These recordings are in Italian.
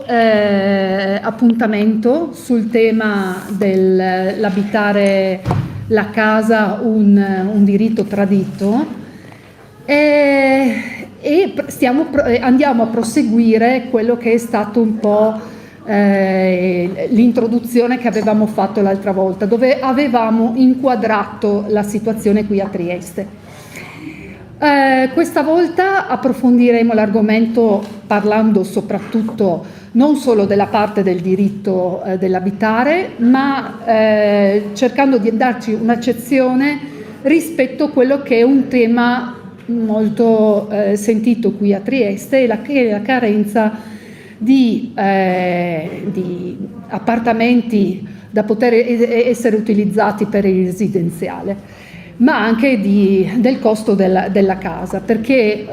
appuntamento sul tema dell'abitare la casa un diritto tradito e andiamo a proseguire quello che è stato un po' l'introduzione che avevamo fatto l'altra volta, dove avevamo inquadrato la situazione qui a Trieste. Questa volta approfondiremo l'argomento parlando soprattutto non solo della parte del diritto dell'abitare, ma cercando di darci un'accezione rispetto a quello che è un tema molto sentito qui a Trieste, che è la carenza di appartamenti da poter essere utilizzati per il residenziale, ma anche del costo della casa, perché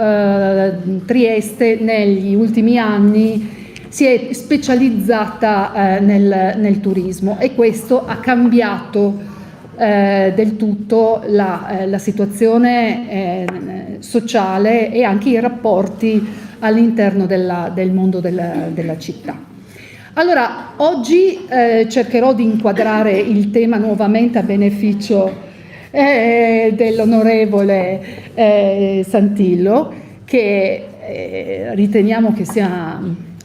Trieste negli ultimi anni si è specializzata nel turismo e questo ha cambiato del tutto la situazione sociale e anche i rapporti all'interno del mondo della città. Allora, oggi cercherò di inquadrare il tema nuovamente a beneficio dell'onorevole Santillo, che riteniamo che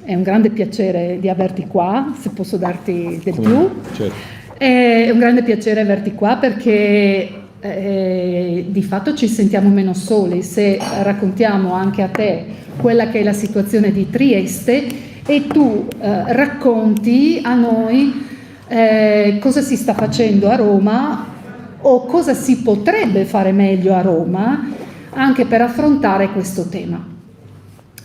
è un grande piacere di averti qua, se posso darti del tu. Certo. È un grande piacere averti qua perché di fatto ci sentiamo meno soli se raccontiamo anche a te quella che è la situazione di Trieste e tu racconti a noi cosa si sta facendo a Roma o cosa si potrebbe fare meglio a Roma anche per affrontare questo tema.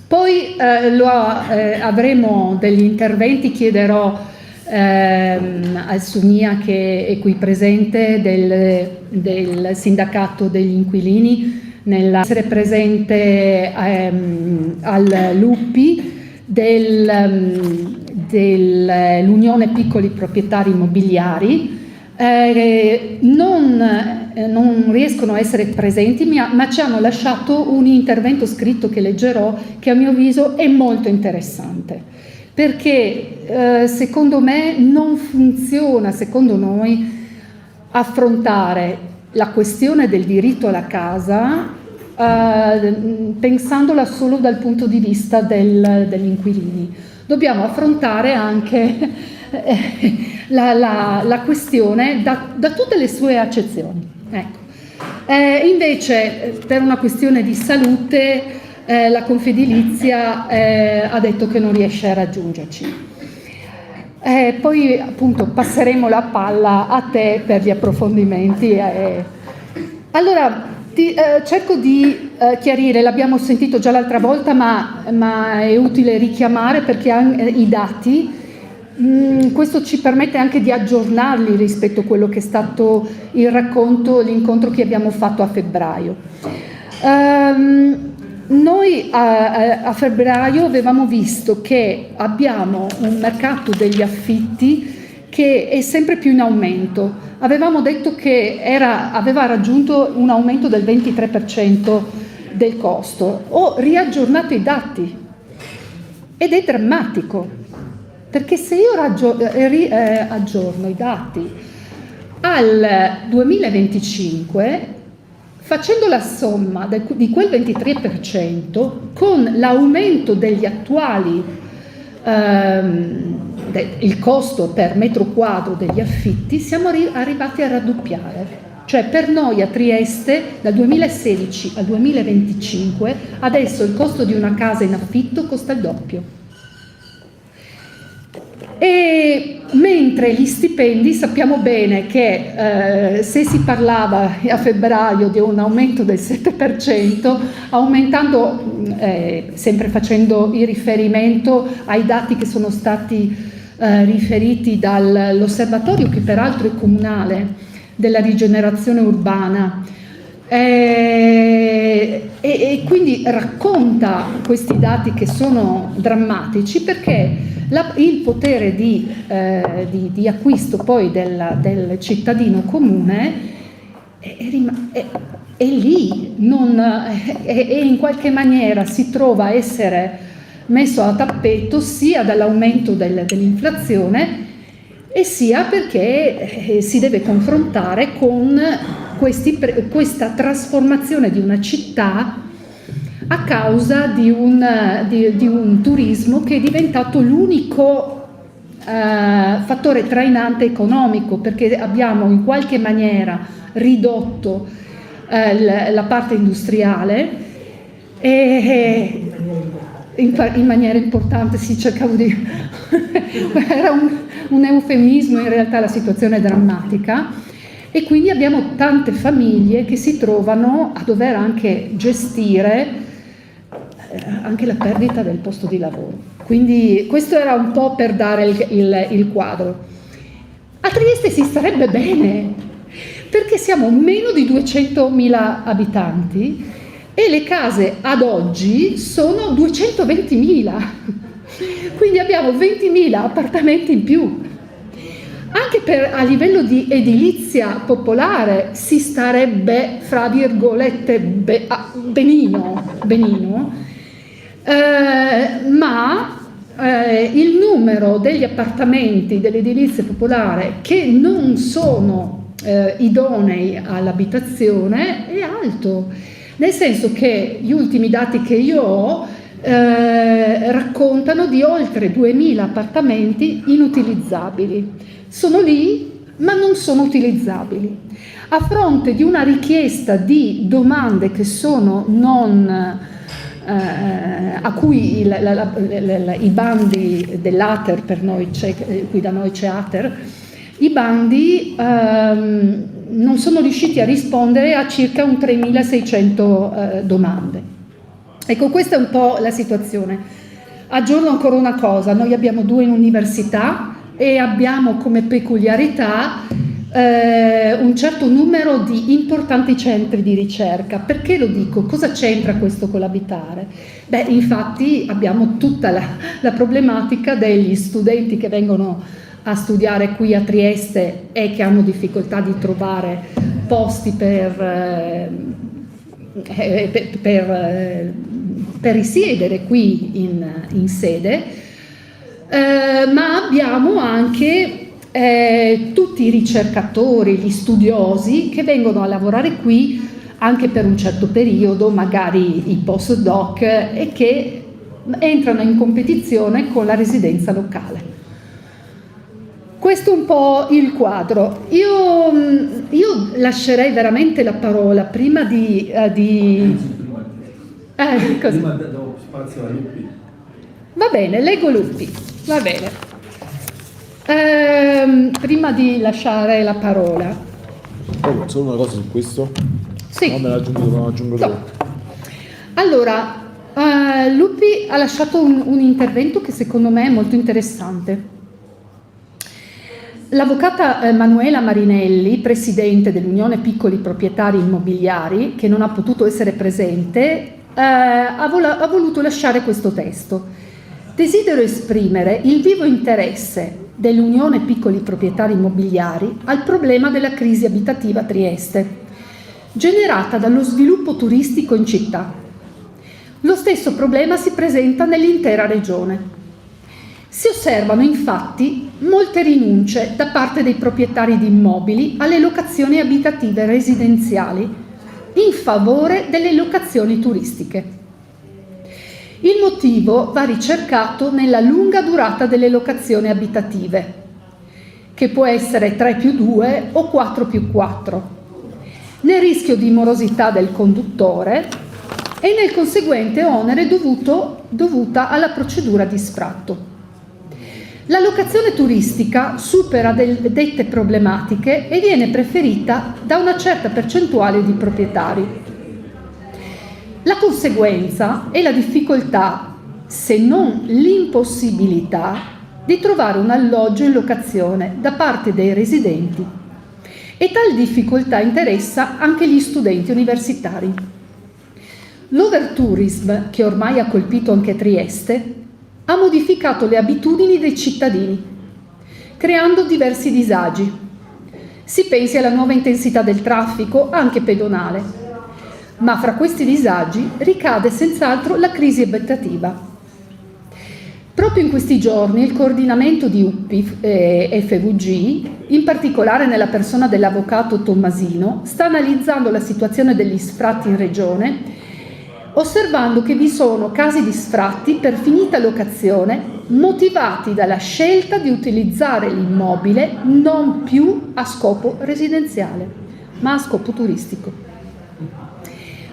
Poi avremo degli interventi, chiederò al Sumia, che è qui presente, del sindacato degli inquilini, nell'essere presente al Luppi, dell'Unione Piccoli Proprietari Immobiliari. Non riescono a essere presenti, ma ci hanno lasciato un intervento scritto che leggerò, che a mio avviso è molto interessante, perché secondo me non funziona, secondo noi, affrontare la questione del diritto alla casa pensandola solo dal punto di vista degli inquilini. Dobbiamo affrontare anche la questione da tutte le sue accezioni. Ecco. Invece, per una questione di salute, la Confedilizia ha detto che non riesce a raggiungerci. Poi appunto passeremo la palla a te per gli approfondimenti. Allora, cerco di chiarire, l'abbiamo sentito già l'altra volta, ma è utile richiamare perché i dati. Questo ci permette anche di aggiornarli rispetto a quello che è stato il racconto, l'incontro che abbiamo fatto a febbraio. Noi a febbraio avevamo visto che abbiamo un mercato degli affitti che è sempre più in aumento. Avevamo detto che aveva raggiunto un aumento del 23% del costo. Ho riaggiornato i dati ed è drammatico. Perché se io aggiorno i dati al 2025, facendo la somma di quel 23% con l'aumento degli attuali, il costo per metro quadro degli affitti, siamo arrivati a raddoppiare. Cioè per noi a Trieste, dal 2016 al 2025, adesso il costo di una casa in affitto costa il doppio. E mentre gli stipendi, sappiamo bene che se si parlava a febbraio di un aumento del 7%, aumentando, sempre facendo il riferimento ai dati che sono stati riferiti dall'osservatorio, che peraltro è comunale, della rigenerazione urbana, e quindi racconta questi dati che sono drammatici, perché il potere di acquisto poi del cittadino comune è lì, e in qualche maniera si trova a essere messo a tappeto sia dall'aumento dell'inflazione e sia perché si deve confrontare con questa trasformazione di una città a causa di un turismo che è diventato l'unico fattore trainante economico, perché abbiamo in qualche maniera ridotto la parte industriale e in maniera importante, sì, cercavo di era un eufemismo, in realtà la situazione è drammatica, e quindi abbiamo tante famiglie che si trovano a dover anche gestire anche la perdita del posto di lavoro. Quindi questo era un po' per dare il quadro. A Trieste si starebbe bene, perché siamo meno di 200.000 abitanti e le case ad oggi sono 220.000, quindi abbiamo 20.000 appartamenti in più. Anche a livello di edilizia popolare si starebbe, fra virgolette, benino, ma il numero degli appartamenti dell'edilizia popolare che non sono idonei all'abitazione è alto, nel senso che gli ultimi dati che io ho raccontano di oltre 2.000 appartamenti inutilizzabili. Sono lì, ma non sono utilizzabili. A fronte di una richiesta di domande che sono non a cui i bandi dell'Ater, per noi qui da noi c'è Ater, i bandi non sono riusciti a rispondere a circa un 3.600 domande. Ecco, questa è un po' la situazione. Aggiorno ancora una cosa: noi abbiamo 2 università e abbiamo come peculiarità un certo numero di importanti centri di ricerca. Perché lo dico? Cosa c'entra questo con l'abitare? Beh, infatti abbiamo tutta la problematica degli studenti che vengono a studiare qui a Trieste e che hanno difficoltà di trovare posti per risiedere qui in sede, ma abbiamo anche tutti i ricercatori, gli studiosi che vengono a lavorare qui anche per un certo periodo, magari i postdoc, e che entrano in competizione con la residenza locale. Questo è un po' il quadro. Io lascerei veramente la parola prima di Prima do spazio a Lupi. Va bene, leggo Lupi, va bene. Prima di lasciare la parola. Solo una cosa su questo? Sì. No, me la aggiungo dopo. Allora, Lupi ha lasciato un intervento che secondo me è molto interessante. L'avvocata Manuela Marinelli, presidente dell'Unione Piccoli Proprietari Immobiliari, che non ha potuto essere presente, ha voluto lasciare questo testo. Desidero esprimere il vivo interesse dell'Unione Piccoli Proprietari Immobiliari al problema della crisi abitativa a Trieste, generata dallo sviluppo turistico in città. Lo stesso problema si presenta nell'intera regione. Si osservano infatti molte rinunce da parte dei proprietari di immobili alle locazioni abitative residenziali in favore delle locazioni turistiche. Il motivo va ricercato nella lunga durata delle locazioni abitative, che può essere 3+2 o 4+4, nel rischio di morosità del conduttore e nel conseguente onere dovuta alla procedura di sfratto. La locazione turistica supera dette problematiche e viene preferita da una certa percentuale di proprietari. La conseguenza è la difficoltà, se non l'impossibilità, di trovare un alloggio in locazione da parte dei residenti, e tale difficoltà interessa anche gli studenti universitari. L'overtourism, che ormai ha colpito anche Trieste, ha modificato le abitudini dei cittadini, creando diversi disagi. Si pensi alla nuova intensità del traffico, anche pedonale, ma fra questi disagi ricade senz'altro la crisi abitativa. Proprio in questi giorni il coordinamento di UPI e FVG, in particolare nella persona dell'avvocato Tommasino, sta analizzando la situazione degli sfratti in regione, osservando che vi sono casi di sfratti per finita locazione motivati dalla scelta di utilizzare l'immobile non più a scopo residenziale, ma a scopo turistico.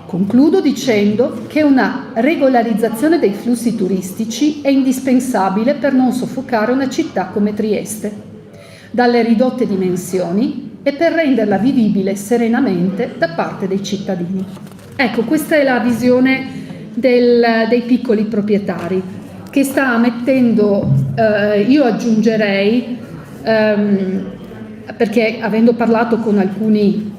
Concludo dicendo che una regolarizzazione dei flussi turistici è indispensabile per non soffocare una città come Trieste, dalle ridotte dimensioni e per renderla vivibile serenamente da parte dei cittadini. Ecco, questa è la visione dei piccoli proprietari che sta mettendo, io aggiungerei, perché avendo parlato con alcuni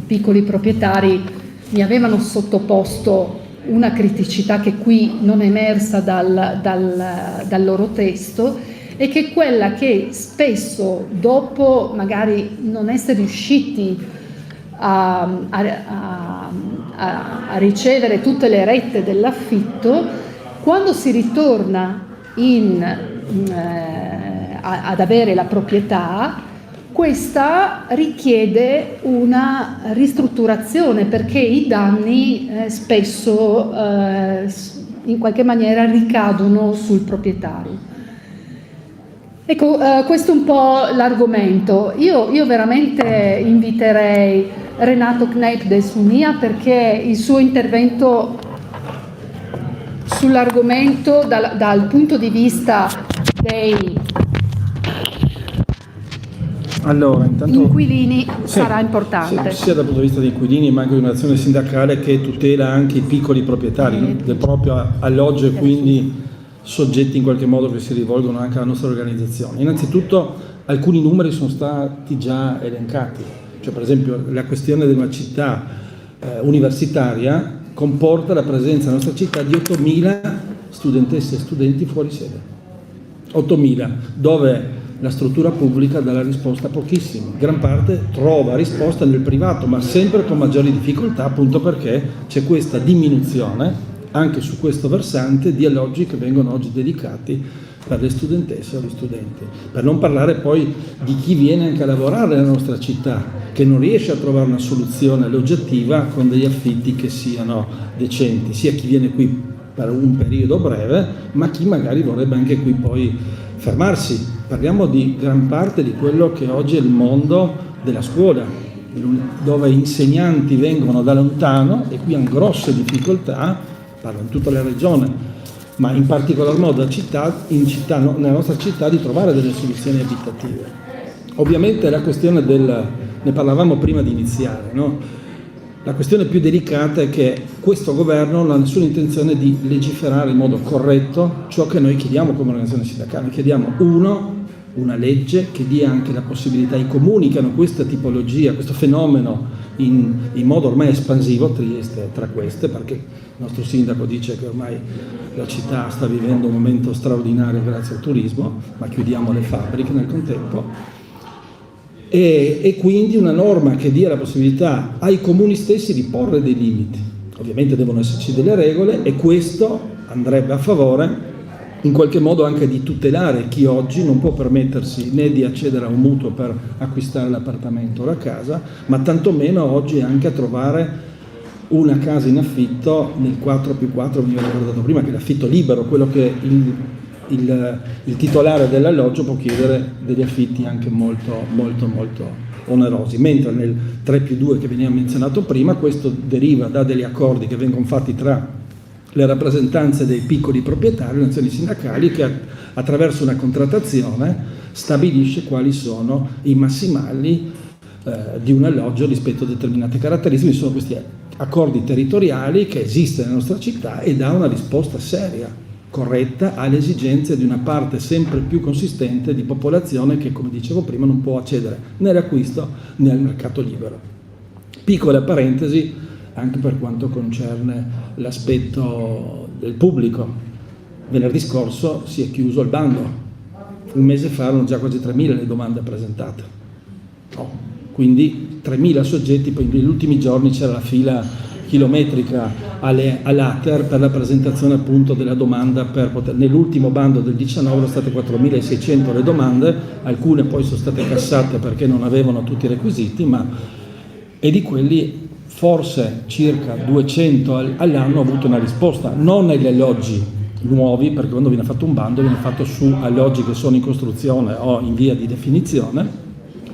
piccoli proprietari mi avevano sottoposto una criticità che qui non è emersa dal loro testo, e che è quella che spesso, dopo magari non essere riusciti a ricevere tutte le rette dell'affitto, quando si ritorna ad avere la proprietà, questa richiede una ristrutturazione, perché i danni spesso in qualche maniera ricadono sul proprietario. Ecco, questo è un po' l'argomento. Io veramente inviterei Renato Kneip del SUNIA, perché il suo intervento sull'argomento dal punto di vista dei inquilini sarà importante. Sia dal punto di vista dei inquilini, ma anche di un'azione sindacale che tutela anche i piccoli proprietari del proprio alloggio, e quindi soggetti in qualche modo che si rivolgono anche alla nostra organizzazione. Innanzitutto alcuni numeri sono stati già elencati, cioè per esempio la questione di una città universitaria comporta la presenza nella nostra città di 8.000 studentesse e studenti fuori sede. 8.000, dove la struttura pubblica dà la risposta a pochissimi. Gran parte trova risposta nel privato, ma sempre con maggiori difficoltà, appunto perché c'è questa diminuzione anche su questo versante di alloggi che vengono oggi dedicati per le studentesse o gli studenti. Per non parlare poi di chi viene anche a lavorare nella nostra città, che non riesce a trovare una soluzione alloggiativa con degli affitti che siano decenti, sia chi viene qui per un periodo breve, ma chi magari vorrebbe anche qui poi fermarsi. Parliamo di gran parte di quello che oggi è il mondo della scuola, dove insegnanti vengono da lontano e qui hanno grosse difficoltà, parlo in tutta la regione, ma in particolar modo nella nostra città, di trovare delle soluzioni abitative. Ovviamente la questione ne parlavamo prima di iniziare, no? La questione più delicata è che questo governo non ha nessuna intenzione di legiferare in modo corretto ciò che noi chiediamo come organizzazione sindacale. Chiediamo una legge che dia anche la possibilità ai comuni che hanno questa tipologia, questo fenomeno in modo ormai espansivo, Trieste tra queste, perché il nostro sindaco dice che ormai la città sta vivendo un momento straordinario grazie al turismo, ma chiudiamo le fabbriche nel contempo. E quindi una norma che dia la possibilità ai comuni stessi di porre dei limiti. Ovviamente devono esserci delle regole, e questo andrebbe a favore in qualche modo anche di tutelare chi oggi non può permettersi né di accedere a un mutuo per acquistare l'appartamento o la casa, ma tantomeno oggi anche a trovare una casa in affitto nel 4+4, veniva ricordato prima, che è l'affitto libero, quello che il titolare dell'alloggio può chiedere degli affitti anche molto onerosi, mentre nel 3+2 che veniva menzionato prima, questo deriva da degli accordi che vengono fatti tra le rappresentanze dei piccoli proprietari, le nazioni sindacali, che attraverso una contrattazione stabilisce quali sono i massimali di un alloggio rispetto a determinate caratteristiche. Sono questi accordi territoriali che esistono nella nostra città e dà una risposta seria, corretta alle esigenze di una parte sempre più consistente di popolazione che, come dicevo prima, non può accedere né all'acquisto né al mercato libero. Piccola parentesi anche per quanto concerne l'aspetto del pubblico. Venerdì scorso si è chiuso il bando, un mese fa erano già quasi 3.000 le domande presentate, quindi 3.000 soggetti. Poi negli ultimi giorni c'era la fila chilometrica all'Ater per la presentazione appunto della domanda nell'ultimo bando del 19 erano state 4.600 le domande, alcune poi sono state cassate perché non avevano tutti i requisiti, e di quelli forse circa 200 all'anno hanno avuto una risposta, non negli alloggi nuovi, perché quando viene fatto un bando viene fatto su alloggi che sono in costruzione o in via di definizione,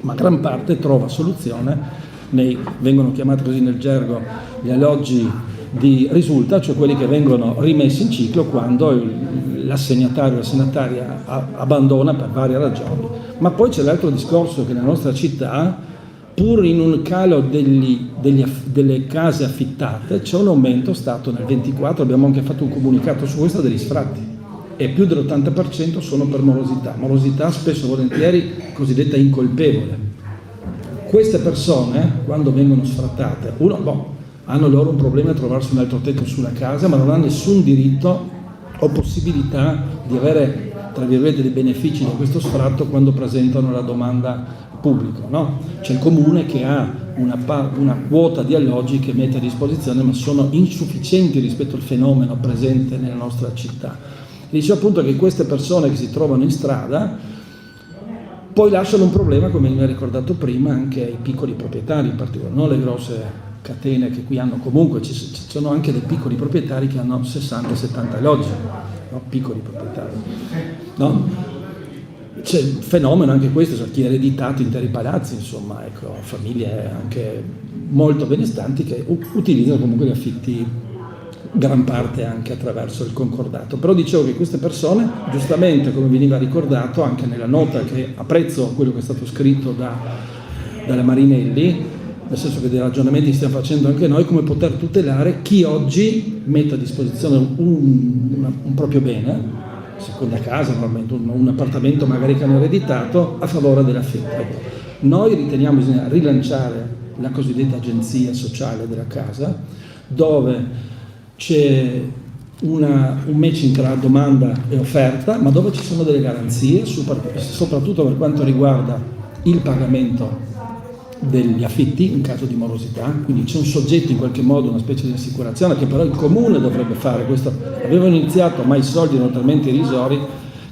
ma gran parte trova soluzione vengono chiamati così nel gergo gli alloggi di risulta, cioè quelli che vengono rimessi in ciclo quando l'assegnatario o l'assegnataria abbandona per varie ragioni. Ma poi c'è l'altro discorso che nella nostra città, pur in un calo delle case affittate, c'è un aumento stato nel 24, abbiamo anche fatto un comunicato su questo, degli sfratti, e più dell'80% sono per morosità spesso e volentieri cosiddetta incolpevole. Queste persone, quando vengono sfrattate, hanno loro un problema a trovarsi un altro tetto sulla casa, ma non hanno nessun diritto o possibilità di avere, tra virgolette, dei benefici da questo sfratto quando presentano la domanda pubblica, no? C'è il comune che ha una quota di alloggi che mette a disposizione, ma sono insufficienti rispetto al fenomeno presente nella nostra città. Dice appunto che queste persone che si trovano in strada poi lasciano un problema, come mi ha ricordato prima, anche ai piccoli proprietari in particolare, non le grosse catene che qui hanno, comunque ci sono anche dei piccoli proprietari che hanno 60-70 alloggi, no? Piccoli proprietari, no? C'è il fenomeno anche questo, cioè chi ha ereditato interi palazzi, insomma, ecco, famiglie anche molto benestanti che utilizzano comunque gli affitti gran parte anche attraverso il concordato. Però dicevo che queste persone, giustamente, come veniva ricordato anche nella nota, che apprezzo quello che è stato scritto dalla Marinelli, nel senso che dei ragionamenti stiamo facendo anche noi, come poter tutelare chi oggi mette a disposizione un proprio bene, seconda casa, normalmente un appartamento magari che hanno ereditato, a favore dell'affitto. Noi riteniamo che bisogna rilanciare la cosiddetta agenzia sociale della casa, dove c'è un matching tra domanda e offerta, ma dove ci sono delle garanzie, soprattutto per quanto riguarda il pagamento degli affitti in caso di morosità, quindi c'è un soggetto in qualche modo, una specie di assicurazione che però il comune dovrebbe fare. Questo avevano iniziato, ma i soldi erano talmente irrisori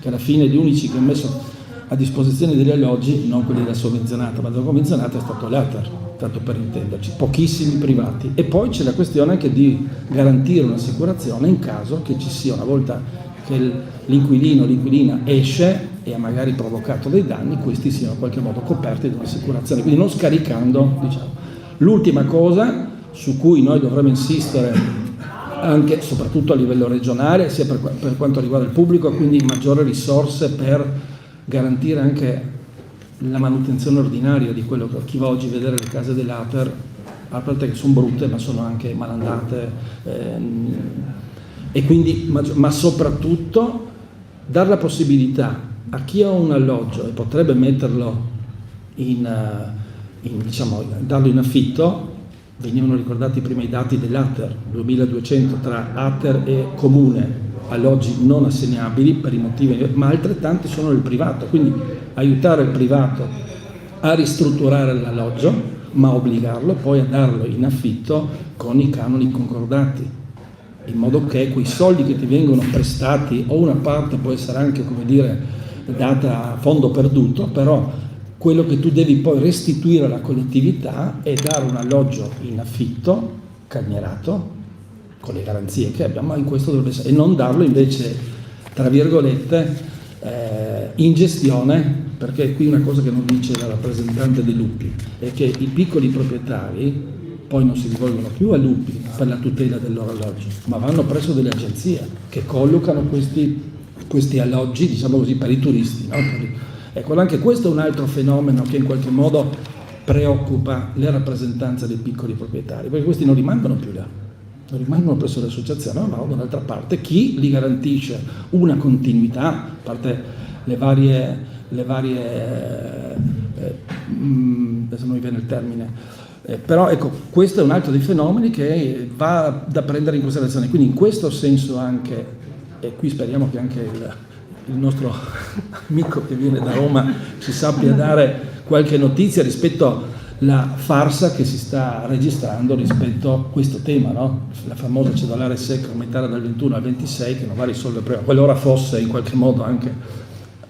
che alla fine gli unici che hanno messo a disposizione degli alloggi, non quelli della sovvenzionata, ma della convenzionata, è stato l'Ater, tanto per intenderci, pochissimi privati. E poi c'è la questione anche di garantire un'assicurazione in caso che ci sia, una volta che l'inquilino o l'inquilina esce e ha magari provocato dei danni, questi siano in qualche modo coperti da un'assicurazione, quindi non scaricando, diciamo. L'ultima cosa su cui noi dovremmo insistere anche, soprattutto a livello regionale, sia per quanto riguarda il pubblico, quindi maggiori risorse per garantire anche la manutenzione ordinaria di quello che chi va oggi a vedere le case dell'Ater, a parte che sono brutte ma sono anche malandate, e quindi, ma soprattutto dare la possibilità a chi ha un alloggio e potrebbe metterlo diciamo, darlo in affitto. Venivano ricordati prima i dati dell'Ater, 2200 tra Ater e Comune, alloggi non assegnabili per i motivi, ma altrettanti sono nel privato, quindi aiutare il privato a ristrutturare l'alloggio, ma obbligarlo poi a darlo in affitto con i canoni concordati, in modo che quei soldi che ti vengono prestati, o una parte può essere anche, come dire, data a fondo perduto, però quello che tu devi poi restituire alla collettività è dare un alloggio in affitto, calmierato, con le garanzie che abbiamo, ma in questo dovrebbe essere, e non darlo invece, tra virgolette, in gestione, perché qui una cosa che non dice la rappresentante dei lupi è che i piccoli proprietari poi non si rivolgono più a lupi per la tutela del loro alloggio, ma vanno presso delle agenzie che collocano questi alloggi, diciamo così, per i turisti, no? Ecco, anche questo è un altro fenomeno che in qualche modo preoccupa le rappresentanze dei piccoli proprietari, perché questi non rimangono più là, non rimangono presso l'associazione, ma da un'altra parte chi li garantisce una continuità, a parte le varie adesso non mi viene il termine, però ecco, questo è un altro dei fenomeni che va da prendere in considerazione, quindi in questo senso anche, e qui speriamo che anche il nostro amico che viene da Roma ci sappia dare qualche notizia rispetto la farsa che si sta registrando rispetto a questo tema, no? La famosa cedolare secca aumentare dal 21 al 26 che non va a risolvere il problema. Qualora fosse in qualche modo anche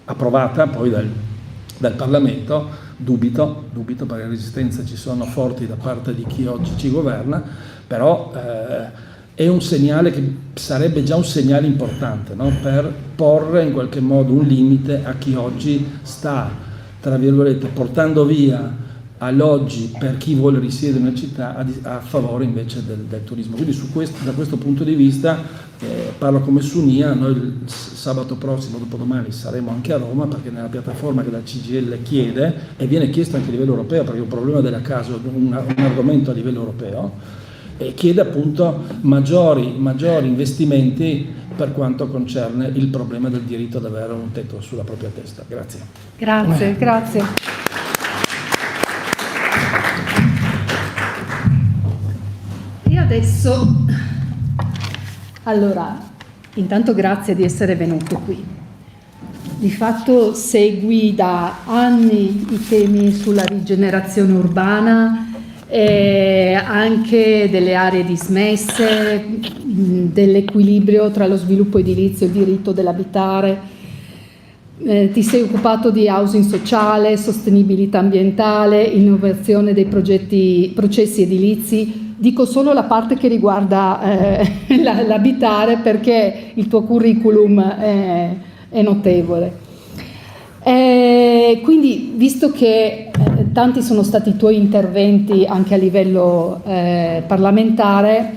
approvata poi dal Parlamento, dubito perché le resistenze ci sono forti da parte di chi oggi ci governa, però è un segnale che sarebbe già un segnale importante, no? Per porre in qualche modo un limite a chi oggi sta, tra virgolette, portando via alloggi per chi vuole risiedere in una città a favore invece del turismo. Quindi da questo punto di vista parlo come Sunia, noi il sabato prossimo, dopodomani, saremo anche a Roma perché nella piattaforma che la CGIL chiede, e viene chiesto anche a livello europeo perché è un problema della casa, un argomento a livello europeo, e chiede appunto maggiori investimenti per quanto concerne il problema del diritto ad avere un tetto sulla propria testa. Grazie. Grazie. E adesso, allora, intanto grazie di essere venuto qui. Di fatto segui da anni i temi sulla rigenerazione urbana, anche delle aree dismesse, dell'equilibrio tra lo sviluppo edilizio e il diritto dell'abitare. Ti sei occupato di housing sociale, sostenibilità ambientale, innovazione dei processi edilizi. Dico solo la parte che riguarda l'abitare perché il tuo curriculum è notevole. Quindi, visto che tanti sono stati i tuoi interventi anche a livello parlamentare,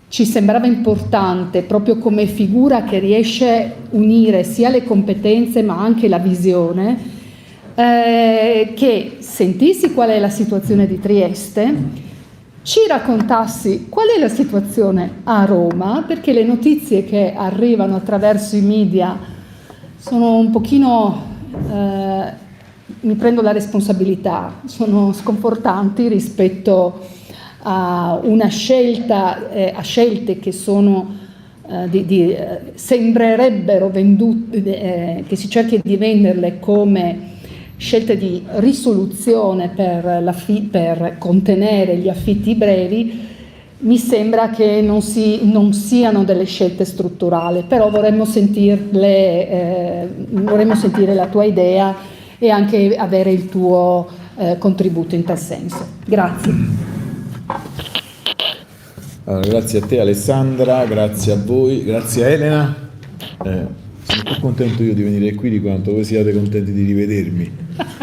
ci sembrava importante, proprio come figura che riesce a unire sia le competenze ma anche la visione, che sentissi qual è la situazione di Trieste, ci raccontassi qual è la situazione a Roma, perché le notizie che arrivano attraverso i media sono un pochino, mi prendo la responsabilità, sono sconfortanti rispetto a una scelta, a scelte che sono sembrerebbero vendute, che si cerchi di venderle come scelte di risoluzione per contenere gli affitti brevi. Mi sembra che non siano delle scelte strutturali, però vorremmo sentire la tua idea e anche avere il tuo contributo in tal senso. Grazie. Allora, grazie a te Alessandra, grazie a voi, grazie a Elena. Sono più contento io di venire qui di quanto voi siate contenti di rivedermi,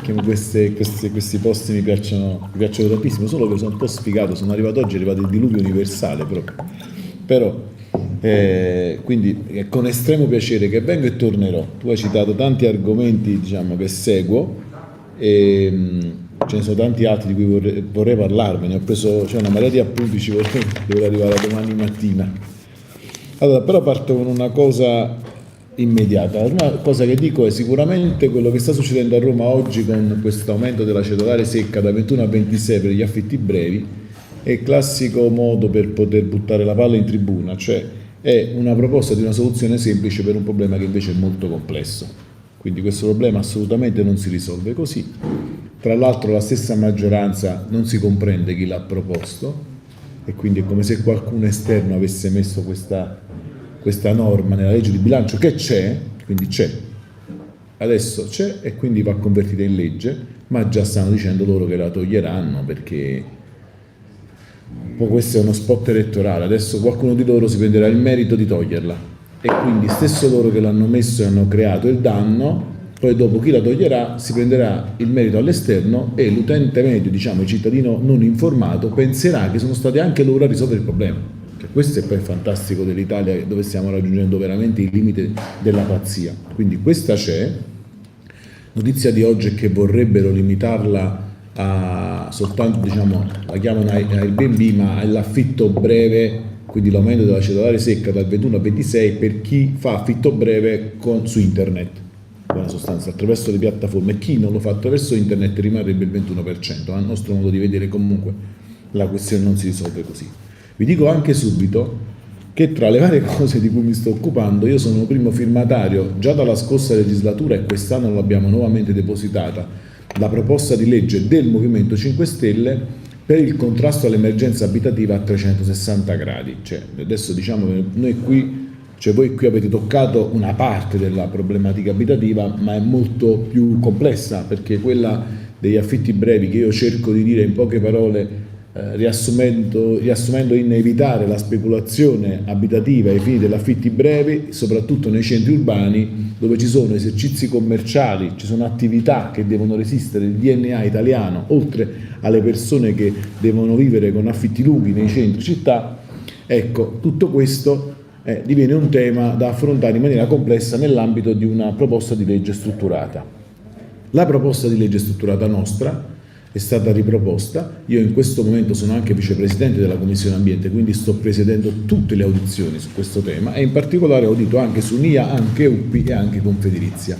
che questi posti mi piacciono tantissimo, solo che sono un po' sfigato, sono arrivato oggi, è arrivato il diluvio universale proprio, però quindi è con estremo piacere che vengo e tornerò. Tu hai citato tanti argomenti, diciamo, che seguo e ce ne sono tanti altri di cui vorrei parlarvene, c'è una marea di appunti, devo arrivare domani mattina. Allora, però parto con una cosa immediata. Una cosa che dico è sicuramente quello che sta succedendo a Roma oggi con questo aumento della cedolare secca da 21 a 26 per gli affitti brevi è il classico modo per poter buttare la palla in tribuna, cioè è una proposta di una soluzione semplice per un problema che invece è molto complesso. Quindi questo problema assolutamente non si risolve così. Tra l'altro la stessa maggioranza non si comprende chi l'ha proposto e quindi è come se qualcuno esterno avesse messo questa norma nella legge di bilancio che quindi c'è, adesso c'è e quindi va convertita in legge, ma già stanno dicendo loro che la toglieranno perché questo è uno spot elettorale, adesso qualcuno di loro si prenderà il merito di toglierla e quindi stesso loro che l'hanno messo e hanno creato il danno, poi dopo chi la toglierà si prenderà il merito all'esterno e l'utente medio, diciamo il cittadino non informato, penserà che sono stati anche loro a risolvere il problema. Questo è poi fantastico dell'Italia, dove stiamo raggiungendo veramente il limite della pazzia. Quindi questa c'è. Notizia di oggi è che vorrebbero limitarla a soltanto, diciamo, la chiamano Airbnb, ma all'affitto breve, quindi l'aumento della cedolare secca dal 21 al 26 per chi fa affitto breve su internet, in buona sostanza, attraverso le piattaforme. E chi non lo fa attraverso internet rimarrebbe il 21%. A nostro modo di vedere comunque la questione non si risolve così. Vi dico anche subito che tra le varie cose di cui mi sto occupando io sono primo firmatario già dalla scorsa legislatura e quest'anno l'abbiamo nuovamente depositata la proposta di legge del Movimento 5 Stelle per il contrasto all'emergenza abitativa a 360 gradi. Cioè, adesso diciamo che noi qui, cioè voi qui avete toccato una parte della problematica abitativa, ma è molto più complessa, perché quella degli affitti brevi, che io cerco di dire in poche parole, riassumendo in evitare la speculazione abitativa ai fini degli affitti brevi, soprattutto nei centri urbani, dove ci sono esercizi commerciali, ci sono attività che devono resistere il DNA italiano, oltre alle persone che devono vivere con affitti lunghi nei centri città. Ecco, tutto questo diviene un tema da affrontare in maniera complessa nell'ambito di una proposta di legge strutturata. La proposta di legge strutturata nostra è stata riproposta. Io in questo momento sono anche vicepresidente della Commissione Ambiente, quindi sto presiedendo tutte le audizioni su questo tema, e in particolare ho audito anche su NIA, anche UPI e anche Confedilizia.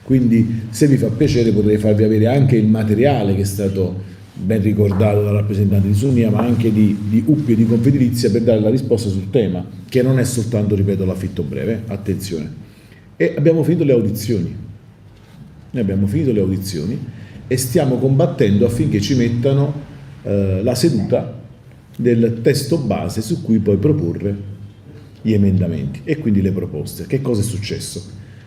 Quindi, se vi fa piacere, potrei farvi avere anche il materiale che è stato ben ricordato dal rappresentante di Sunia, ma anche di UPI e di Confedilizia, per dare la risposta sul tema, che non è soltanto, ripeto, l'affitto breve, attenzione. E abbiamo finito le audizioni. Noi abbiamo finito le audizioni e stiamo combattendo affinché ci mettano la seduta del testo base su cui poi proporre gli emendamenti e quindi le proposte. Che cosa è successo?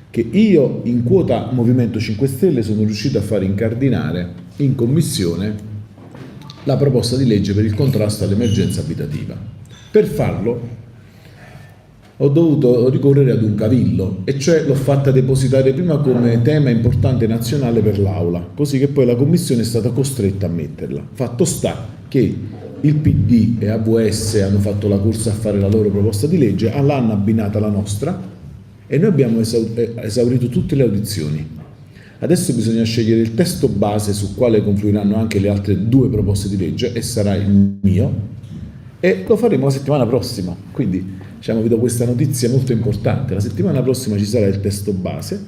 Che io, in quota Movimento 5 Stelle, sono riuscito a far incardinare in commissione la proposta di legge per il contrasto all'emergenza abitativa. Per farlo ho dovuto ricorrere ad un cavillo, e cioè l'ho fatta depositare prima come tema importante nazionale per l'Aula, così che poi la Commissione è stata costretta a metterla. Fatto sta che il PD e AVS hanno fatto la corsa a fare la loro proposta di legge, l'hanno abbinata alla nostra, e noi abbiamo esaurito tutte le audizioni. Adesso bisogna scegliere il testo base su quale confluiranno anche le altre 2 proposte di legge, e sarà il mio, e lo faremo la settimana prossima. Quindi vi do questa notizia molto importante: la settimana prossima ci sarà il testo base,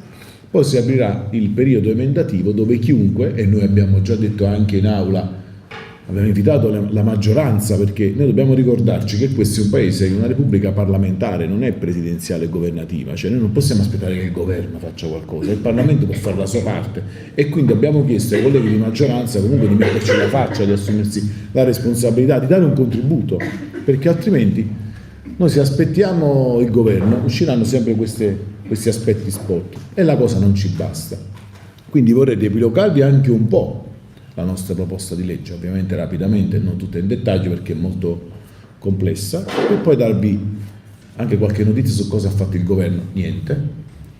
poi si aprirà il periodo emendativo dove chiunque, e noi abbiamo già detto anche in aula, abbiamo invitato la maggioranza, perché noi dobbiamo ricordarci che questo è un paese, una repubblica parlamentare, non è presidenziale e governativa, cioè noi non possiamo aspettare che il governo faccia qualcosa, il Parlamento può fare la sua parte, e quindi abbiamo chiesto ai colleghi di maggioranza comunque di metterci la faccia, di assumersi la responsabilità, di dare un contributo, perché altrimenti noi, se aspettiamo il governo, usciranno sempre questi aspetti spot, e la cosa non ci basta. Quindi vorrei riepilogarvi anche un po' la nostra proposta di legge, ovviamente rapidamente, non tutta in dettaglio perché è molto complessa, per poi darvi anche qualche notizia su cosa ha fatto il governo. Niente.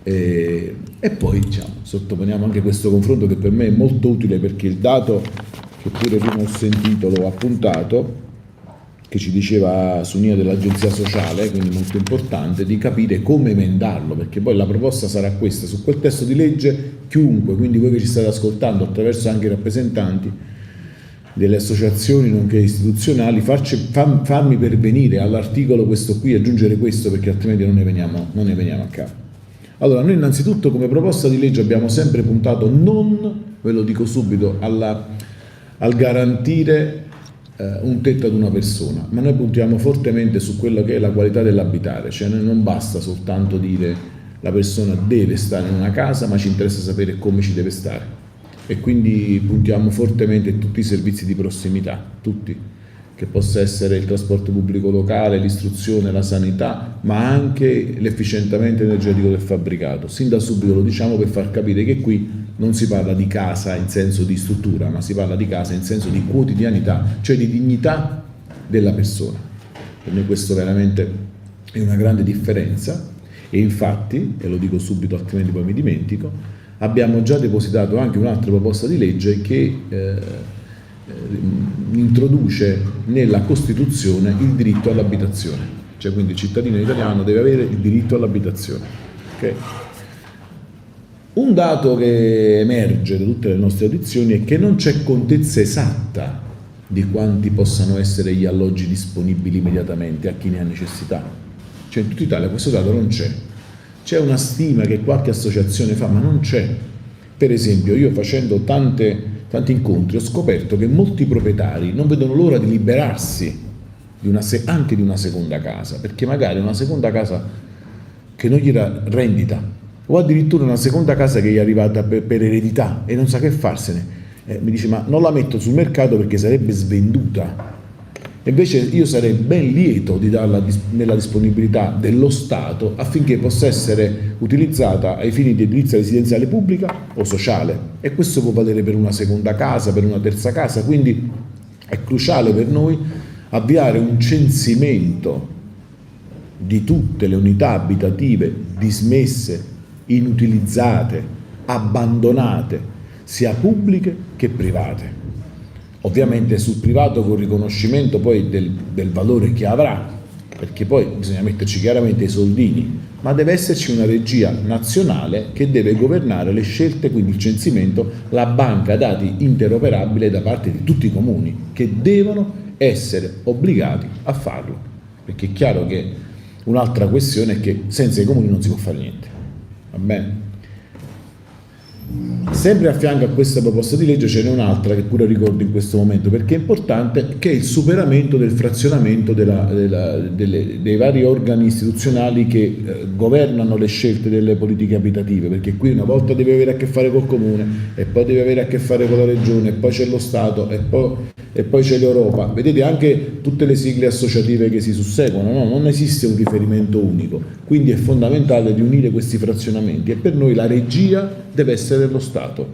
E poi sottoponiamo anche questo confronto, che per me è molto utile, perché il dato che pure prima ho sentito, l'ho appuntato, che ci diceva Sunia dell'agenzia sociale, quindi molto importante, di capire come emendarlo, perché poi la proposta sarà questa: su quel testo di legge chiunque, quindi voi che ci state ascoltando, attraverso anche i rappresentanti delle associazioni nonché istituzionali, farmi pervenire all'articolo questo qui, aggiungere questo, perché altrimenti non ne veniamo a capo. Allora, noi innanzitutto come proposta di legge abbiamo sempre puntato, non, ve lo dico subito, al garantire un tetto ad una persona, ma noi puntiamo fortemente su quello che è la qualità dell'abitare, cioè noi non basta soltanto dire la persona deve stare in una casa, ma ci interessa sapere come ci deve stare, e quindi puntiamo fortemente in tutti i servizi di prossimità, tutti, che possa essere il trasporto pubblico locale, l'istruzione, la sanità, ma anche l'efficientamento energetico del fabbricato. Sin da subito lo diciamo per far capire che qui non si parla di casa in senso di struttura, ma si parla di casa in senso di quotidianità, cioè di dignità della persona. Per noi questo veramente è una grande differenza, e infatti, e lo dico subito altrimenti poi mi dimentico, abbiamo già depositato anche un'altra proposta di legge che introduce nella Costituzione il diritto all'abitazione, cioè quindi il cittadino italiano deve avere il diritto all'abitazione. Okay? Un dato che emerge da tutte le nostre audizioni è che non c'è contezza esatta di quanti possano essere gli alloggi disponibili immediatamente a chi ne ha necessità. Cioè in tutta Italia questo dato non c'è. C'è una stima che qualche associazione fa, ma non c'è. Per esempio, io facendo tanti incontri ho scoperto che molti proprietari non vedono l'ora di liberarsi anche di una seconda casa, perché magari una seconda casa che non gli dà rendita, o addirittura una seconda casa che gli è arrivata per eredità e non sa che farsene. Mi dice: ma non la metto sul mercato perché sarebbe svenduta. Invece io sarei ben lieto di darla nella disponibilità dello Stato affinché possa essere utilizzata ai fini di edilizia residenziale pubblica o sociale, e questo può valere per una seconda casa, per una terza casa. Quindi è cruciale per noi avviare un censimento di tutte le unità abitative dismesse, inutilizzate, abbandonate, sia pubbliche che private. Ovviamente sul privato con riconoscimento poi del valore che avrà, perché poi bisogna metterci chiaramente i soldini, ma deve esserci una regia nazionale che deve governare le scelte, quindi il censimento, la banca dati interoperabile da parte di tutti i comuni, che devono essere obbligati a farlo, perché è chiaro che un'altra questione è che senza i comuni non si può fare niente, va bene? Sempre a fianco a questa proposta di legge ce n'è un'altra che pure ricordo in questo momento, perché è importante, che è il superamento del frazionamento dei vari organi istituzionali che governano le scelte delle politiche abitative, perché qui una volta deve avere a che fare col comune, e poi deve avere a che fare con la regione, e poi c'è lo Stato, e poi c'è l'Europa. Vedete anche tutte le sigle associative che si susseguono, no? Non esiste un riferimento unico, quindi è fondamentale di unire questi frazionamenti, e per noi la regia deve essere lo Stato,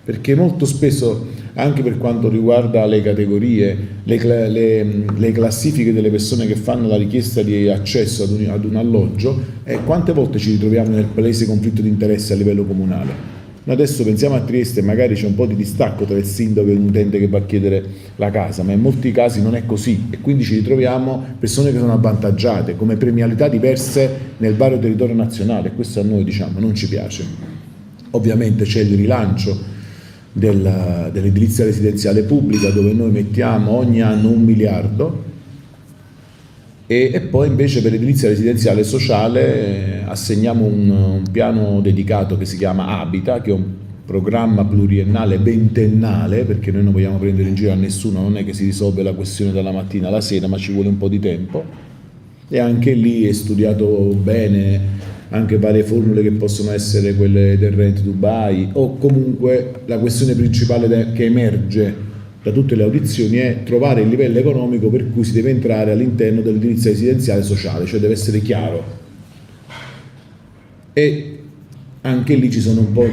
perché molto spesso, anche per quanto riguarda le categorie, le classifiche delle persone che fanno la richiesta di accesso ad un alloggio, quante volte ci ritroviamo nel palese conflitto di interesse a livello comunale. Adesso pensiamo a Trieste, magari c'è un po' di distacco tra il sindaco e un utente che va a chiedere la casa, ma in molti casi non è così, e quindi ci ritroviamo persone che sono avvantaggiate, come premialità diverse nel vario territorio nazionale, e questo a noi, diciamo, non ci piace. Ovviamente c'è il rilancio dell'edilizia residenziale pubblica, dove noi mettiamo ogni anno 1 miliardo, e poi invece per l'edilizia residenziale sociale assegniamo un piano dedicato che si chiama Abita, che è un programma pluriennale ventennale, perché noi non vogliamo prendere in giro a nessuno, non è che si risolve la questione dalla mattina alla sera, ma ci vuole un po' di tempo, e anche lì è studiato bene anche varie formule che possono essere quelle del Rent to Buy, o comunque la questione principale che emerge da tutte le audizioni è trovare il livello economico per cui si deve entrare all'interno dell'edilizia residenziale sociale, cioè deve essere chiaro. E anche lì ci sono un po'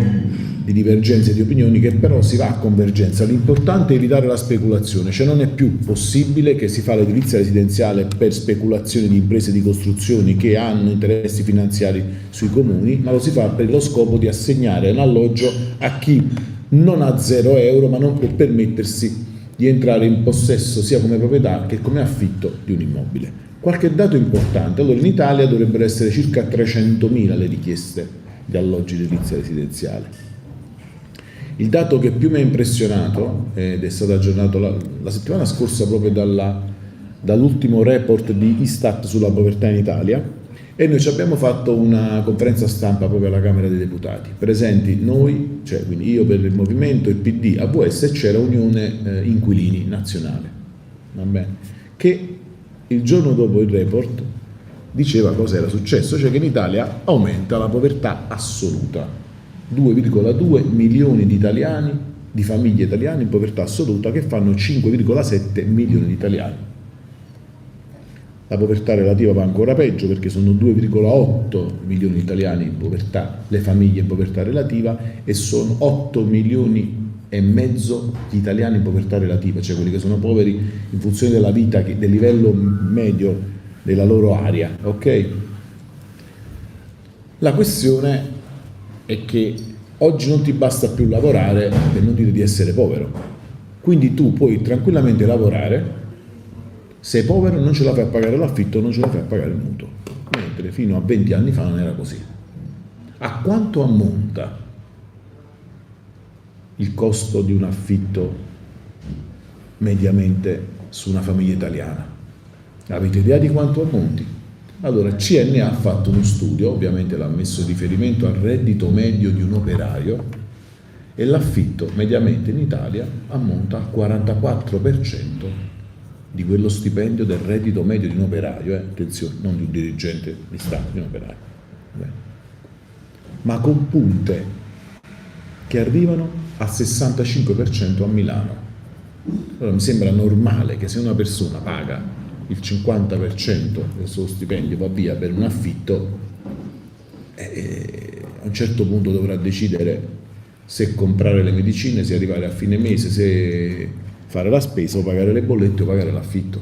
di divergenze di opinioni, che però si va a convergenza. L'importante è evitare la speculazione, cioè non è più possibile che si fa l'edilizia residenziale per speculazioni di imprese di costruzioni che hanno interessi finanziari sui comuni, ma lo si fa per lo scopo di assegnare un alloggio a chi non ha 0 euro, ma non può permettersi di entrare in possesso sia come proprietà che come affitto di un immobile. Qualche dato importante: allora, in Italia dovrebbero essere circa 300.000 le richieste di alloggi di edilizia residenziale. Il dato che più mi ha impressionato, ed è stato aggiornato la settimana scorsa proprio dall'ultimo report di Istat sulla povertà in Italia, e noi ci abbiamo fatto una conferenza stampa proprio alla Camera dei Deputati, presenti noi, cioè quindi io per il Movimento, il PD, AVS, e c'era Unione Inquilini Nazionale, va bene, che il giorno dopo il report diceva cosa era successo, cioè che in Italia aumenta la povertà assoluta, 2,2 milioni di italiani, di famiglie italiane in povertà assoluta, che fanno 5,7 milioni di italiani. La povertà relativa va ancora peggio, perché sono 2,8 milioni di italiani in povertà, le famiglie in povertà relativa, e sono 8 milioni e mezzo di italiani in povertà relativa, cioè quelli che sono poveri in funzione della vita, del livello medio della loro area, ok? La questione è che oggi non ti basta più lavorare per non dire di essere povero, quindi tu puoi tranquillamente lavorare, sei povero, non ce la fai a pagare l'affitto, non ce la fai a pagare il mutuo, mentre fino a 20 anni fa non era così. A quanto ammonta il costo di un affitto mediamente su una famiglia italiana? Avete idea di quanto ammonti? Allora, CNA ha fatto uno studio, ovviamente l'ha messo riferimento al reddito medio di un operaio, e l'affitto mediamente in Italia ammonta al 44% di quello stipendio del reddito medio di un operaio, attenzione, non di un dirigente di Stato, di un operaio. Bene. ma con punte che arrivano al 65% a Milano. Allora mi sembra normale che se una persona paga il 50% del suo stipendio, va via per un affitto, a un certo punto dovrà decidere se comprare le medicine, se arrivare a fine mese, se fare la spesa o pagare le bollette o pagare l'affitto.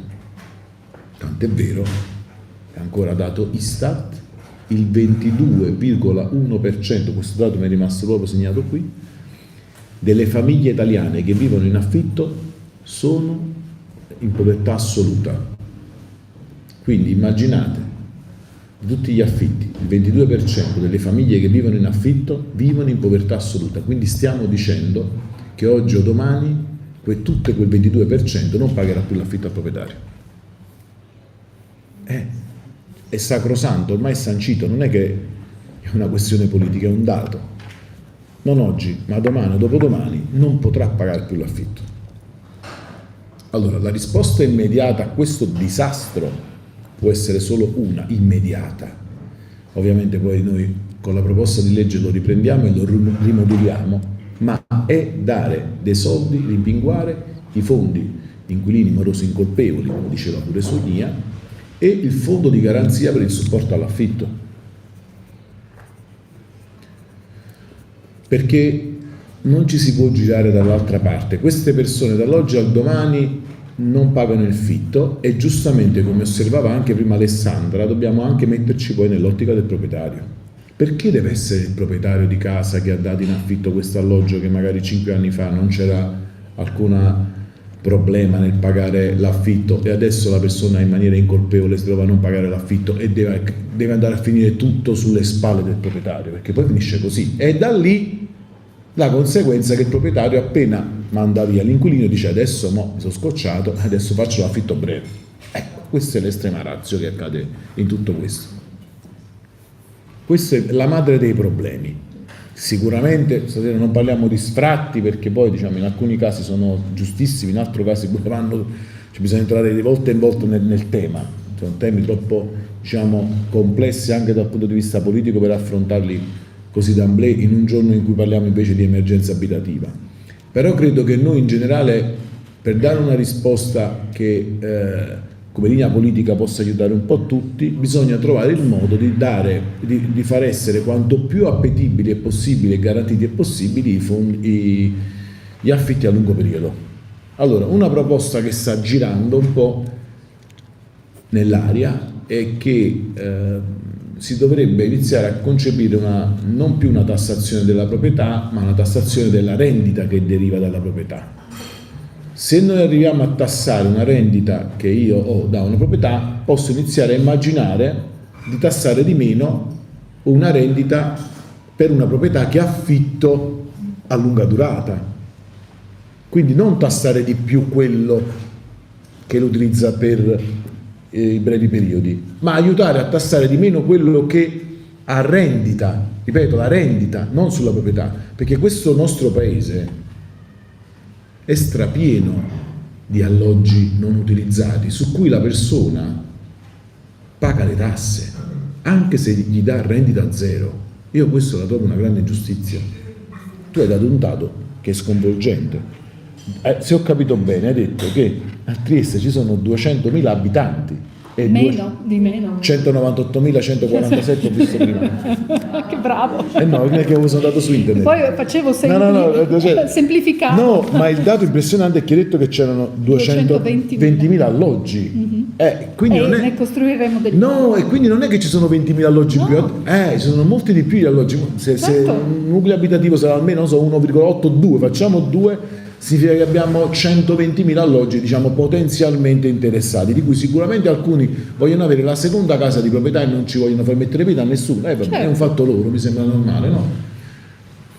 Tant'è vero, è ancora dato Istat, il 22,1%, questo dato mi è rimasto proprio segnato qui, delle famiglie italiane che vivono in affitto sono in povertà assoluta. Quindi immaginate, di tutti gli affitti, il 22% delle famiglie che vivono in affitto vivono in povertà assoluta. Quindi stiamo dicendo che oggi o domani tutto quel 22% non pagherà più l'affitto al proprietario. È sacrosanto, ormai è sancito, non è che è una questione politica, è un dato. Non oggi, ma domani o dopodomani non potrà pagare più l'affitto. Allora, la risposta immediata a questo disastro può essere solo una, immediata. Ovviamente poi noi con la proposta di legge lo riprendiamo e lo rimoduliamo, ma è dare dei soldi, rimpinguare i fondi inquilini morosi incolpevoli, come diceva pure Sonia, e il fondo di garanzia per il supporto all'affitto. Perché non ci si può girare dall'altra parte. Queste persone dall'oggi al domani non pagano il fitto e giustamente, come osservava anche prima Alessandra, dobbiamo anche metterci poi nell'ottica del proprietario. Perché deve essere il proprietario di casa che ha dato in affitto questo alloggio che magari 5 anni fa non c'era alcun problema nel pagare l'affitto e adesso la persona in maniera incolpevole si trova a non pagare l'affitto e deve andare a finire tutto sulle spalle del proprietario, perché poi finisce così. E da lì la conseguenza è che il proprietario appena manda via l'inquilino dice adesso mi sono scocciato, adesso faccio l'affitto breve. Ecco, questa è l'estrema ratio che accade in tutto questo. Questa è la madre dei problemi. Sicuramente stasera non parliamo di sfratti perché poi diciamo in alcuni casi sono giustissimi, in altri casi bisogna entrare di volta in volta nel tema. Sono temi troppo complessi anche dal punto di vista politico per affrontarli così d'amblè in un giorno in cui parliamo invece di emergenza abitativa. Però credo che noi in generale, per dare una risposta che come linea politica possa aiutare un po' tutti, bisogna trovare il modo di far essere quanto più appetibili è possibile e garantiti è possibile gli affitti a lungo periodo. Allora, una proposta che sta girando un po' nell'aria è che si dovrebbe iniziare a concepire non più una tassazione della proprietà, ma una tassazione della rendita che deriva dalla proprietà. Se noi arriviamo a tassare una rendita che io ho da una proprietà, posso iniziare a immaginare di tassare di meno una rendita per una proprietà che affitto a lunga durata. Quindi non tassare di più quello che lo utilizza per i brevi periodi, ma aiutare a tassare di meno quello che ha rendita, ripeto, la rendita, non sulla proprietà, perché questo nostro paese è strapieno di alloggi non utilizzati su cui la persona paga le tasse anche se gli dà rendita zero. Io questo la trovo una grande ingiustizia. Tu hai dato un dato che è sconvolgente. Se ho capito bene, hai detto che a Trieste ci sono 200.000 abitanti e di meno 198.147 ho visto prima. Che bravo. No, non è che sono andato su internet. Poi facevo semplificato. No, ma il dato impressionante è che hai detto che c'erano 220.000 alloggi. Mm-hmm. Quindi non è... ne costruiremo degli e quindi non è che ci sono 20.000 alloggi in più. Ci sono molti di più gli alloggi. Se un nucleo abitativo sarà almeno 1,82, facciamo 2, significa che abbiamo 120.000 alloggi, potenzialmente interessati, di cui sicuramente alcuni vogliono avere la seconda casa di proprietà e non ci vogliono far mettere vita a nessuno. Certo. È un fatto loro, mi sembra normale, no?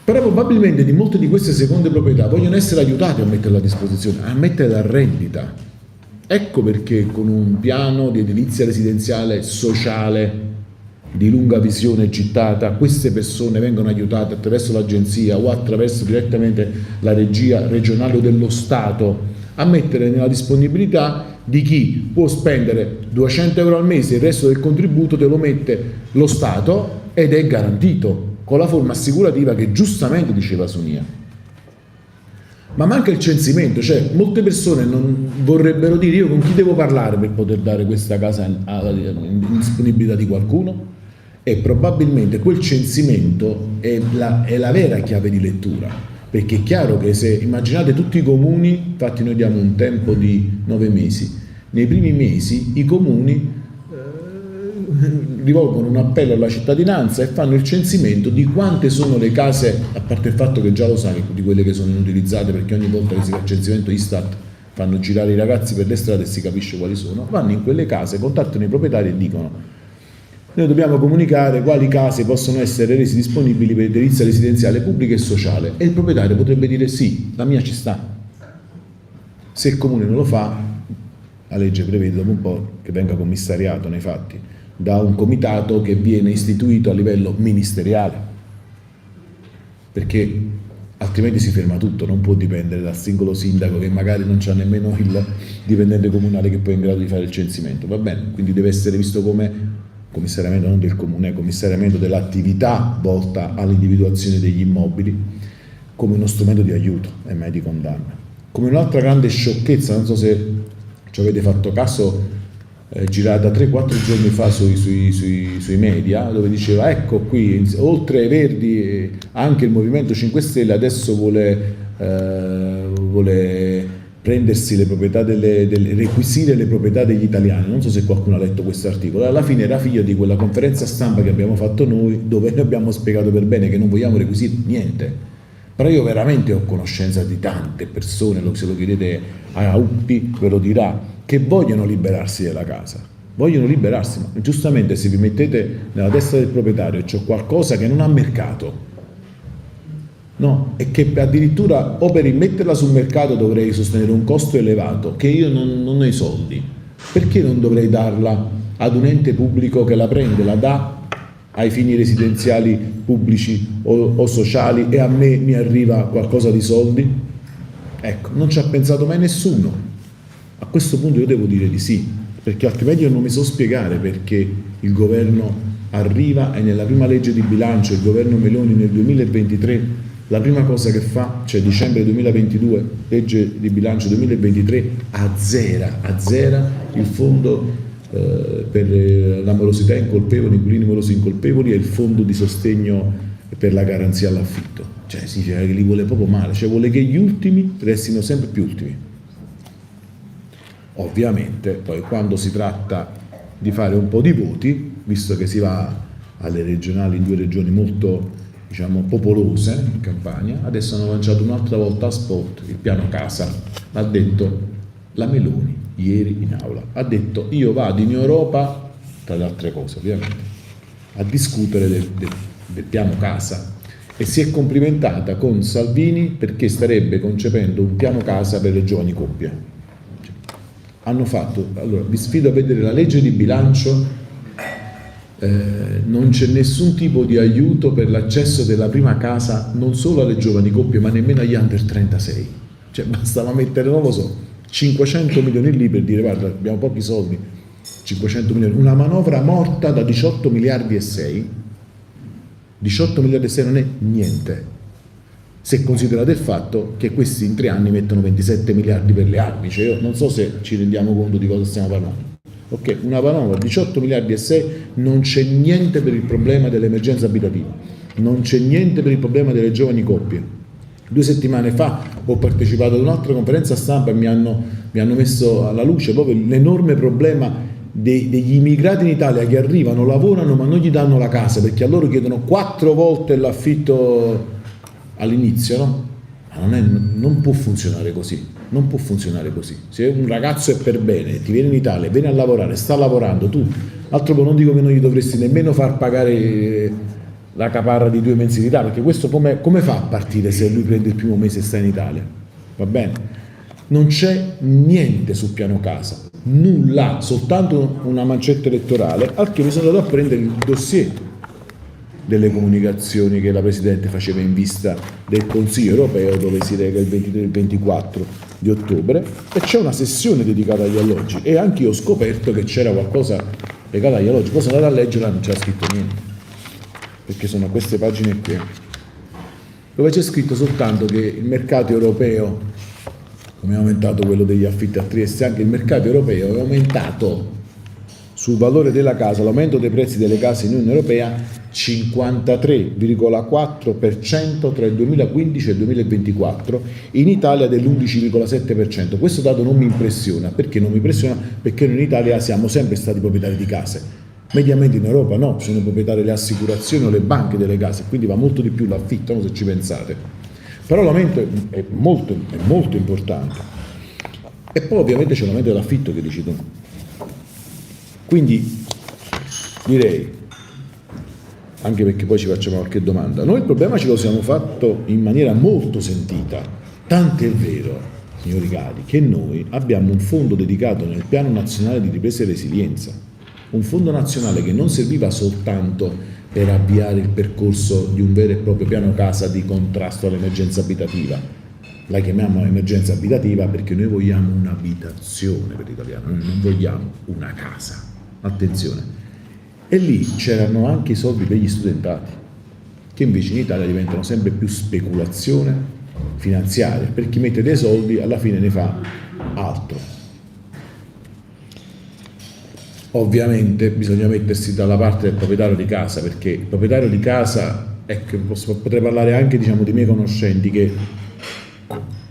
Però probabilmente di molte di queste seconde proprietà vogliono essere aiutate a metterla a disposizione, a metterla a rendita. Ecco perché con un piano di edilizia residenziale sociale di lunga visione gittata, queste persone vengono aiutate attraverso l'agenzia o attraverso direttamente la regia regionale o dello Stato a mettere nella disponibilità di chi può spendere 200 euro al mese, il resto del contributo te lo mette lo Stato ed è garantito. con la forma assicurativa che giustamente diceva Sonia. Ma manca il censimento, cioè molte persone non vorrebbero dire io con chi devo parlare per poter dare questa casa in disponibilità di qualcuno, e probabilmente quel censimento è la vera chiave di lettura, perché è chiaro che se immaginate tutti i comuni, infatti noi diamo un tempo di 9 mesi, nei primi mesi i comuni rivolgono un appello alla cittadinanza e fanno il censimento di quante sono le case, a parte il fatto che già lo sai di quelle che sono inutilizzate, perché ogni volta che si fa il censimento Istat fanno girare i ragazzi per le strade e si capisce quali sono, vanno in quelle case, contattano i proprietari e dicono noi dobbiamo comunicare quali case possono essere rese disponibili per edilizia residenziale pubblica e sociale, e il proprietario potrebbe dire sì, la mia ci sta. Se il comune non lo fa, la legge prevede dopo un po' che venga commissariato nei fatti da un comitato che viene istituito a livello ministeriale, perché altrimenti si ferma tutto, non può dipendere dal singolo sindaco che magari non c'ha nemmeno il dipendente comunale che poi è in grado di fare il censimento, va bene? Quindi deve essere visto come commissariamento non del comune, commissariamento dell'attività volta all'individuazione degli immobili, come uno strumento di aiuto e mai di condanna. Come un'altra grande sciocchezza, non so se ci avete fatto caso, girata 3-4 giorni fa sui media, dove diceva ecco qui, oltre ai Verdi anche il Movimento 5 Stelle adesso vuole prendersi le proprietà requisire le proprietà degli italiani. Non so se qualcuno ha letto questo articolo. Alla fine era figlio di quella conferenza stampa che abbiamo fatto noi, dove noi abbiamo spiegato per bene che non vogliamo requisire niente. Però io veramente ho conoscenza di tante persone, se lo chiedete a Uppi ve lo dirà, che vogliono liberarsi della casa, vogliono liberarsi, ma giustamente se vi mettete nella testa del proprietario c'è qualcosa che non ha mercato, no, e che addirittura o per rimetterla sul mercato dovrei sostenere un costo elevato, che io non ho i soldi, perché non dovrei darla ad un ente pubblico che la prende, la dà ai fini residenziali pubblici o sociali e a me mi arriva qualcosa di soldi? Ecco, non ci ha pensato mai nessuno. A questo punto io devo dire di sì, perché altrimenti io non mi so spiegare perché il governo arriva e nella prima legge di bilancio, il governo Meloni nel 2023, la prima cosa che fa, cioè dicembre 2022, legge di bilancio 2023, azzera il fondo per la morosità incolpevoli, inquilini morosi incolpevoli e il fondo di sostegno per la garanzia all'affitto. Cioè significa che li vuole proprio male, cioè vuole che gli ultimi restino sempre più ultimi. Ovviamente poi quando si tratta di fare un po' di voti, visto che si va alle regionali in 2 regioni molto popolose in Campania, adesso hanno lanciato un'altra volta a spot il piano casa. Ha detto la Meloni ieri in aula, ha detto io vado in Europa, tra le altre cose ovviamente, a discutere del piano casa, e si è complimentata con Salvini perché starebbe concependo un piano casa per le giovani coppie. Hanno fatto, allora vi sfido a vedere la legge di bilancio, non c'è nessun tipo di aiuto per l'accesso della prima casa non solo alle giovani coppie ma nemmeno agli under 36, cioè bastava mettere, non lo so, 500 milioni lì per dire guarda abbiamo pochi soldi, 500 milioni, una manovra morta da 18 miliardi e 6, 18 miliardi e 6 non è niente, se considerate il fatto che questi in 3 anni mettono 27 miliardi per le armi, cioè io non so se ci rendiamo conto di cosa stiamo parlando. Ok, una manovra 18 miliardi e 6, non c'è niente per il problema dell'emergenza abitativa, non c'è niente per il problema delle giovani coppie. 2 settimane fa ho partecipato ad un'altra conferenza stampa e mi hanno messo alla luce proprio l'enorme problema degli immigrati in Italia che arrivano, lavorano ma non gli danno la casa perché a loro chiedono 4 volte l'affitto all'inizio, no? Ma non può funzionare così, non può funzionare così. Se un ragazzo è per bene, ti viene in Italia, viene a lavorare, sta lavorando, tu, altro non dico che non gli dovresti nemmeno far pagare la caparra di 2 mensilità, perché questo come fa a partire se lui prende il primo mese e sta in Italia? Va bene? Non c'è niente sul piano casa, nulla, soltanto una mancetta elettorale, al che mi sono andato a prendere il dossier delle comunicazioni che la Presidente faceva in vista del Consiglio europeo dove si reca il 23 e il 24 di ottobre e c'è una sessione dedicata agli alloggi e anche io ho scoperto che c'era qualcosa legato agli alloggi, poi sono andato a leggere e non c'era scritto niente, perché sono queste pagine qui, dove c'è scritto soltanto che il mercato europeo, come è aumentato quello degli affitti a Trieste, anche il mercato europeo è aumentato sul valore della casa, l'aumento dei prezzi delle case in Unione Europea 53,4% tra il 2015 e il 2024, in Italia dell'11,7%. Questo dato non mi impressiona. Perché non mi impressiona? Perché noi in Italia siamo sempre stati proprietari di case. Mediamente in Europa no, sono proprietarie le assicurazioni o le banche delle case, quindi va molto di più l'affitto, no, se ci pensate. Però l'aumento è molto importante. E poi ovviamente c'è l'aumento dell'affitto che dici tu. Quindi direi, anche perché poi ci facciamo qualche domanda, noi il problema ce lo siamo fatto in maniera molto sentita, tant'è vero, signori cari, che noi abbiamo un fondo dedicato nel Piano Nazionale di Ripresa e Resilienza, un fondo nazionale che non serviva soltanto per avviare il percorso di un vero e proprio piano casa di contrasto all'emergenza abitativa. La chiamiamo emergenza abitativa perché noi vogliamo un'abitazione per l'italiano, noi non vogliamo una casa. Attenzione. E lì c'erano anche i soldi per gli studentati, che invece in Italia diventano sempre più speculazione finanziaria, per chi mette dei soldi alla fine ne fa altro. Ovviamente bisogna mettersi dalla parte del proprietario di casa, perché il proprietario di casa, ecco, potrei parlare anche di miei conoscenti che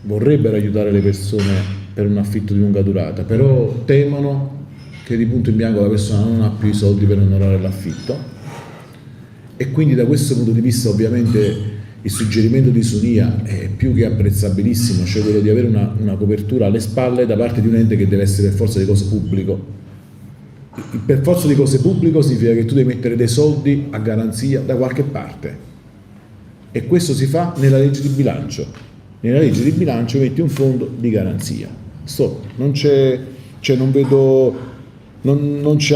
vorrebbero aiutare le persone per un affitto di lunga durata, però temono che di punto in bianco la persona non ha più i soldi per onorare l'affitto, e quindi da questo punto di vista ovviamente il suggerimento di Sonia è più che apprezzabilissimo, cioè quello di avere una copertura alle spalle da parte di un ente che deve essere per forza di cose pubblico. Il per forza di cose pubblico significa che tu devi mettere dei soldi a garanzia da qualche parte, e questo si fa nella legge di bilancio. Nella legge di bilancio metti un fondo di garanzia. Non c'è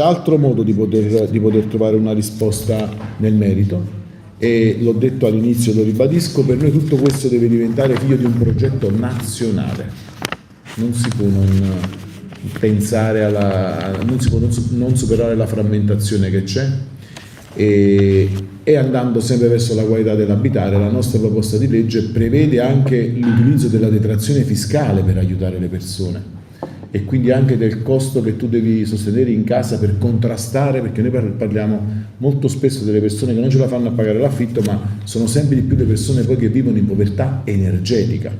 altro modo di poter trovare una risposta nel merito, e l'ho detto all'inizio, lo ribadisco, per noi tutto questo deve diventare figlio di un progetto nazionale. Non si può non pensare non si può non superare la frammentazione che c'è, e andando sempre verso la qualità dell'abitare. La nostra proposta di legge prevede anche l'utilizzo della detrazione fiscale per aiutare le persone, e quindi anche del costo che tu devi sostenere in casa per contrastare, perché noi parliamo molto spesso delle persone che non ce la fanno a pagare l'affitto, ma sono sempre di più le persone poi che vivono in povertà energetica.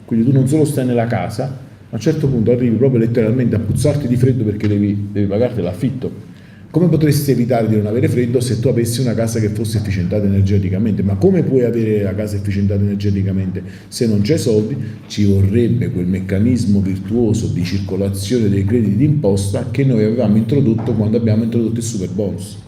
Quindi tu non solo stai nella casa, a un certo punto arrivi proprio letteralmente a puzzarti di freddo perché devi pagarti l'affitto. Come potresti evitare di non avere freddo se tu avessi una casa che fosse efficientata energeticamente? Ma come puoi avere la casa efficientata energeticamente se non c'è soldi? Ci vorrebbe quel meccanismo virtuoso di circolazione dei crediti d'imposta che noi avevamo introdotto quando abbiamo introdotto il super bonus.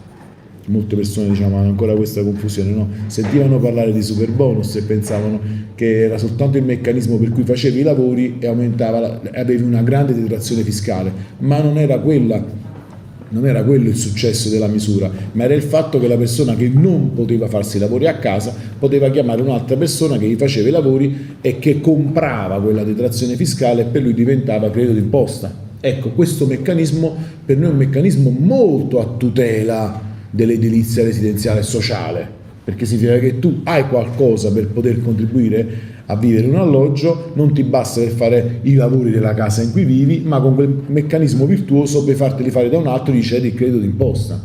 Molte persone hanno ancora questa confusione, no? Sentivano parlare di super bonus e pensavano che era soltanto il meccanismo per cui facevi i lavori e avevi una grande detrazione fiscale, ma non era quello il successo della misura, ma era il fatto che la persona che non poteva farsi i lavori a casa poteva chiamare un'altra persona che gli faceva i lavori e che comprava quella detrazione fiscale, e per lui diventava credito d'imposta. Ecco, questo meccanismo per noi è un meccanismo molto a tutela dell'edilizia residenziale e sociale, perché significa che tu hai qualcosa per poter contribuire a vivere in un alloggio, non ti basta per fare i lavori della casa in cui vivi, ma con quel meccanismo virtuoso puoi farteli fare da un altro e gli cedi il credito d'imposta.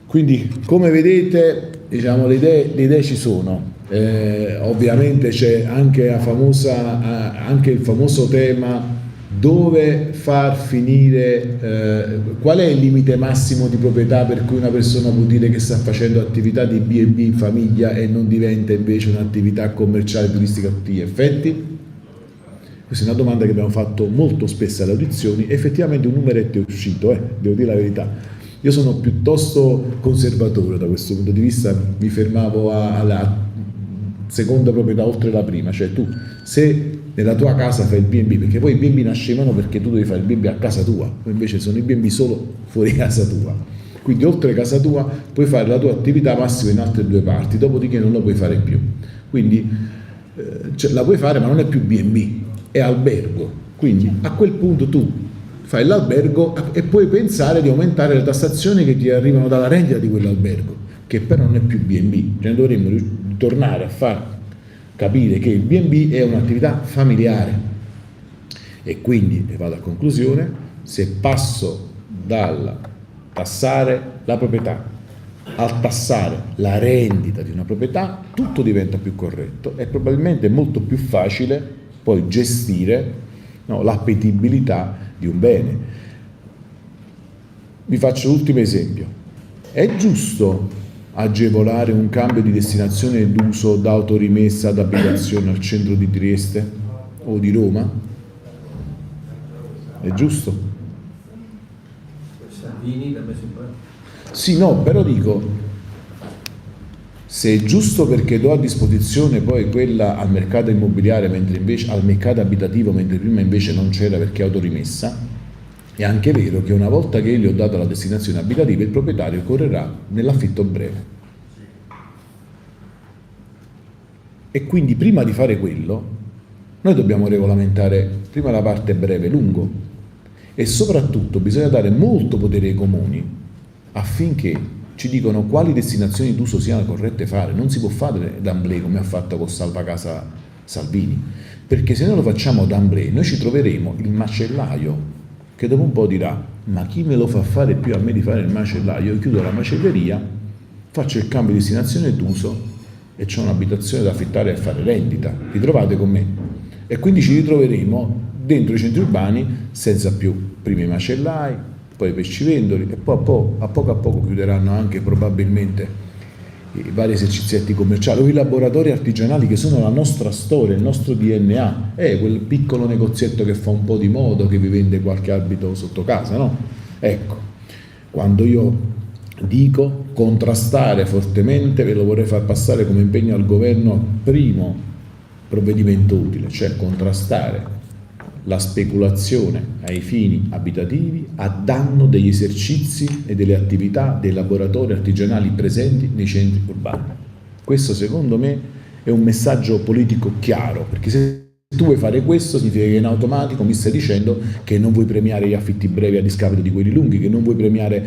Quindi, come vedete, le idee ci sono. Ovviamente c'è anche il famoso tema: dove far finire, qual è il limite massimo di proprietà per cui una persona può dire che sta facendo attività di B&B in famiglia e non diventa invece un'attività commerciale turistica a tutti gli effetti? Questa è una domanda che abbiamo fatto molto spesso alle audizioni. Effettivamente un numeretto è uscito, devo dire la verità. Io sono piuttosto conservatore da questo punto di vista, mi fermavo alla seconda proprietà oltre la prima, cioè tu se nella tua casa fai il B&B, perché poi i B&B nascevano perché tu devi fare il B&B a casa tua, invece sono i B&B solo fuori casa tua, quindi oltre casa tua puoi fare la tua attività massima in altre due parti, dopodiché non la puoi fare più, quindi la puoi fare ma non è più B&B, è albergo, quindi a quel punto tu fai l'albergo e puoi pensare di aumentare le tassazioni che ti arrivano dalla rendita di quell'albergo, che però non è più B&B, cioè dovremmo tornare a far capire che il B&B è un'attività familiare. E quindi, e vado a conclusione, se passo dal tassare la proprietà al tassare la rendita di una proprietà, tutto diventa più corretto e probabilmente è molto più facile poi gestire, no, l'appetibilità di un bene. Vi faccio l'ultimo esempio. È giusto agevolare un cambio di destinazione d'uso da autorimessa ad abitazione al centro di Trieste o di Roma? È giusto? Salvini da me sempre. Sì, no, però dico, se è giusto perché do a disposizione poi quella al mercato immobiliare, mentre invece al mercato abitativo, mentre prima invece non c'era perché è autorimessa, è anche vero che una volta che gli ho dato la destinazione abitativa, il proprietario correrà nell'affitto breve. E quindi prima di fare quello, noi dobbiamo regolamentare prima la parte breve, lungo, e soprattutto bisogna dare molto potere ai comuni affinché ci dicono quali destinazioni d'uso siano corrette fare. Non si può fare d'amblè come ha fatto con Salva Casa Salvini, perché se noi lo facciamo d'amblè noi ci troveremo il macellaio che dopo un po' dirà: ma chi me lo fa fare più a me di fare il macellaio? Io chiudo la macelleria, faccio il cambio di destinazione d'uso e c'ho un'abitazione da affittare e a fare rendita. Vi trovate con me? E quindi ci ritroveremo dentro i centri urbani senza più prima i macellai, poi i pescivendoli, e poi a poco chiuderanno anche probabilmente i vari esercizietti commerciali o i laboratori artigianali che sono la nostra storia, il nostro DNA, è quel piccolo negozietto che fa un po' di modo, che vi vende qualche abito sotto casa, no? Ecco, quando io dico contrastare fortemente, ve lo vorrei far passare come impegno al governo, primo provvedimento utile, cioè contrastare la speculazione ai fini abitativi a danno degli esercizi e delle attività dei laboratori artigianali presenti nei centri urbani. Questo secondo me è un messaggio politico chiaro, perché se tu vuoi fare questo significa che in automatico mi stai dicendo che non vuoi premiare gli affitti brevi a discapito di quelli lunghi, che non vuoi premiare,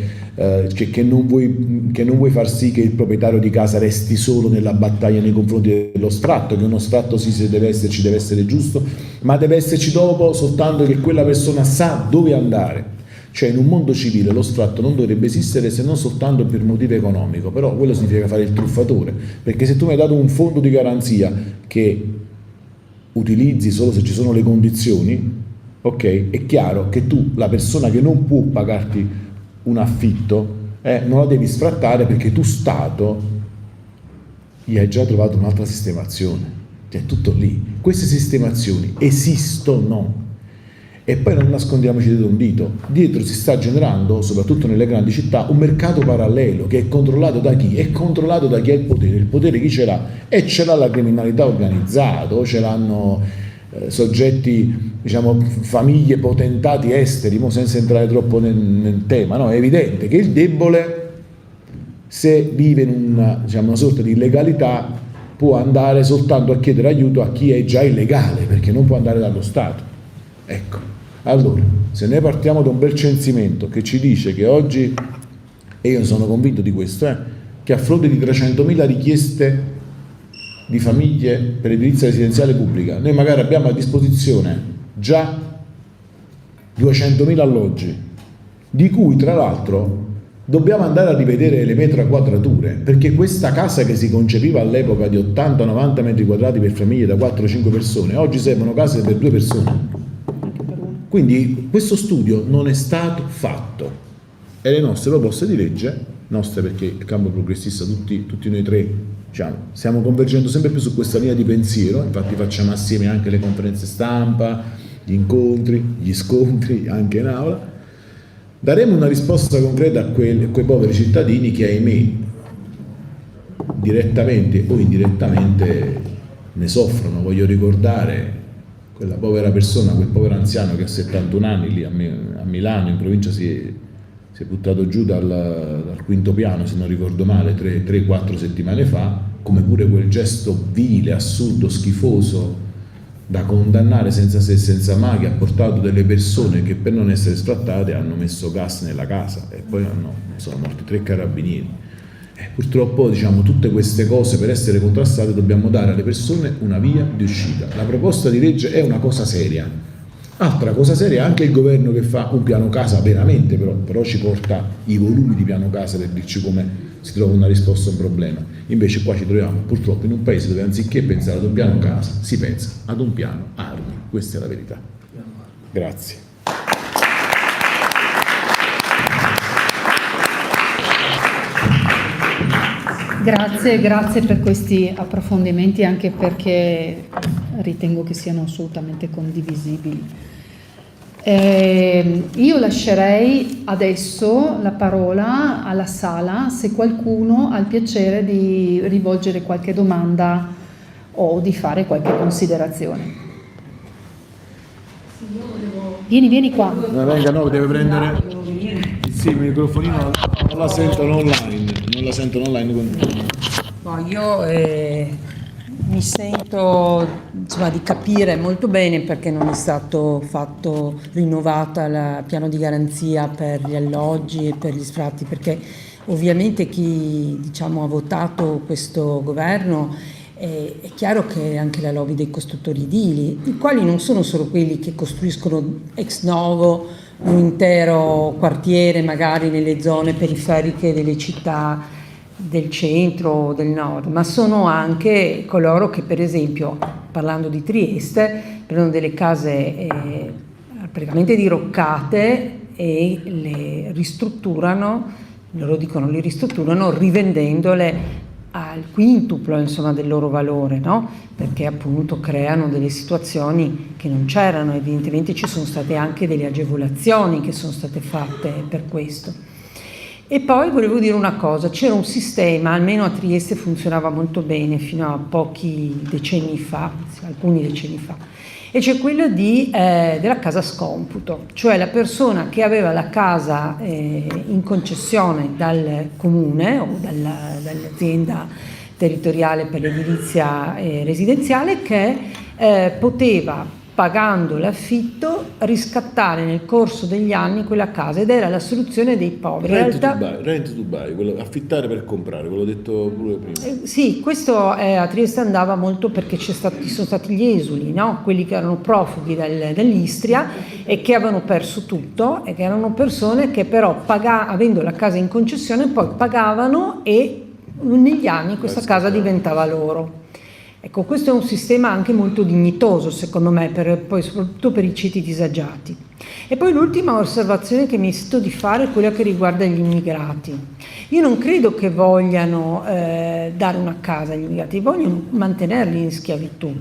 che non vuoi far sì che il proprietario di casa resti solo nella battaglia nei confronti dello sfratto, che uno sfratto sì, se deve esserci deve essere giusto, ma deve esserci dopo soltanto che quella persona sa dove andare. Cioè in un mondo civile lo sfratto non dovrebbe esistere se non soltanto per motivo economico, però quello significa fare il truffatore, perché se tu mi hai dato un fondo di garanzia che utilizzi solo se ci sono le condizioni, ok? È chiaro che tu, la persona che non può pagarti un affitto, non la devi sfrattare, perché tu Stato gli hai già trovato un'altra sistemazione. Cioè, tutto lì. Queste sistemazioni esistono. E poi non nascondiamoci dietro un dito. Dietro si sta generando, soprattutto nelle grandi città, un mercato parallelo che è controllato da chi? È controllato da chi ha il potere. Il potere chi ce l'ha? E ce l'ha la criminalità organizzata, o ce l'hanno soggetti, diciamo, famiglie, potentati esteri, senza entrare troppo nel tema, no? È evidente che il debole, se vive in una sorta di illegalità, può andare soltanto a chiedere aiuto a chi è già illegale, perché non può andare dallo Stato. Ecco. Allora, se noi partiamo da un bel censimento che ci dice che oggi, e io sono convinto di questo, che a fronte di 300.000 richieste di famiglie per edilizia residenziale pubblica, noi magari abbiamo a disposizione già 200.000 alloggi, di cui tra l'altro dobbiamo andare a rivedere le metro quadrature, perché questa casa che si concepiva all'epoca di 80-90 metri quadrati per famiglie da 4-5 persone, oggi servono case per 2 persone. Quindi questo studio non è stato fatto e le nostre proposte di legge, nostre perché il campo progressista, tutti noi tre, diciamo, stiamo convergendo sempre più su questa linea di pensiero, infatti facciamo assieme anche le conferenze stampa, gli incontri, gli scontri anche in aula, daremo una risposta concreta a quei poveri cittadini che, ahimè, direttamente o indirettamente ne soffrono. Voglio ricordare quella povera persona, quel povero anziano che a 71 anni lì a Milano, in provincia, si è buttato giù dal quinto piano, se non ricordo male, 3-4 settimane fa, come pure quel gesto vile, assurdo, schifoso, da condannare senza se e senza ma, che ha portato delle persone che per non essere sfrattate hanno messo gas nella casa e poi sono morti 3 carabinieri. Purtroppo, diciamo, tutte queste cose per essere contrastate dobbiamo dare alle persone una via di uscita. La proposta di legge è una cosa seria. Altra cosa seria è anche il governo che fa un piano casa veramente, però ci porta i volumi di piano casa per dirci come si trova una risposta a un problema. Invece qua ci troviamo purtroppo in un paese dove anziché pensare ad un piano casa si pensa ad un piano armi. Questa è la verità. Grazie. Grazie per questi approfondimenti, anche perché ritengo che siano assolutamente condivisibili. Io lascerei adesso la parola alla sala se qualcuno ha il piacere di rivolgere qualche domanda o di fare qualche considerazione. Vieni qua. Venga, no, deve prendere il microfonino, non la sentono online. Io mi sento, insomma, di capire molto bene perché non è stato rinnovata il piano di garanzia per gli alloggi e per gli sfratti, perché ovviamente chi, diciamo, ha votato questo governo è chiaro che è anche la lobby dei costruttori edili, i quali non sono solo quelli che costruiscono ex novo un intero quartiere magari nelle zone periferiche delle città del centro o del nord, ma sono anche coloro che, per esempio, parlando di Trieste, prendono delle case praticamente diroccate e le ristrutturano, loro dicono le ristrutturano rivendendole al quintuplo, insomma, del loro valore, no? Perché appunto creano delle situazioni che non c'erano. Evidentemente ci sono state anche delle agevolazioni che sono state fatte per questo. E poi volevo dire una cosa, c'era un sistema, almeno a Trieste funzionava molto bene fino a pochi decenni fa, alcuni decenni fa, e c'è quello della casa scomputo, cioè la persona che aveva la casa in concessione dal comune o dall'azienda territoriale per l'edilizia residenziale, che poteva, pagando l'affitto, riscattare nel corso degli anni quella casa, ed era la soluzione dei poveri. Rent to buy, quello, affittare per comprare, ve l'ho detto pure prima. Sì, questo a Trieste andava molto perché ci sono stati gli esuli, no? Quelli che erano profughi dall'Istria e che avevano perso tutto, e che erano persone che però avendo la casa in concessione poi pagavano e negli anni questa casa diventava loro. Ecco, questo è un sistema anche molto dignitoso, secondo me, poi soprattutto per i ceti disagiati. E poi l'ultima osservazione che mi sento di fare è quella che riguarda gli immigrati. Io non credo che vogliano dare una casa agli immigrati, vogliono mantenerli in schiavitù.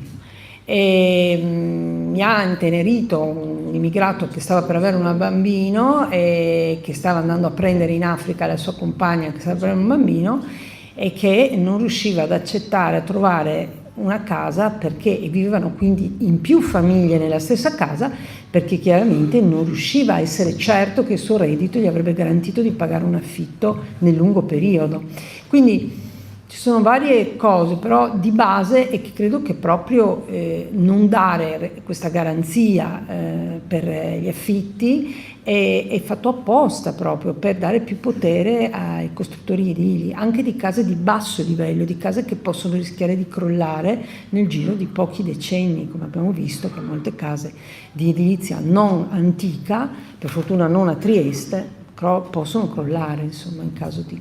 E mi ha intenerito un immigrato che stava per avere un bambino e che stava andando a prendere in Africa la sua compagna che stava per avere un bambino, e che non riusciva ad accettare, a trovare una casa, perché vivevano quindi in più famiglie nella stessa casa, perché chiaramente non riusciva a essere certo che il suo reddito gli avrebbe garantito di pagare un affitto nel lungo periodo. Quindi ci sono varie cose, però di base è che credo che proprio non dare questa garanzia per gli affitti è fatto apposta proprio per dare più potere ai costruttori edili, anche di case di basso livello, di case che possono rischiare di crollare nel giro di pochi decenni, come abbiamo visto che molte case di edilizia non antica, per fortuna non a Trieste, possono crollare, insomma, in caso di...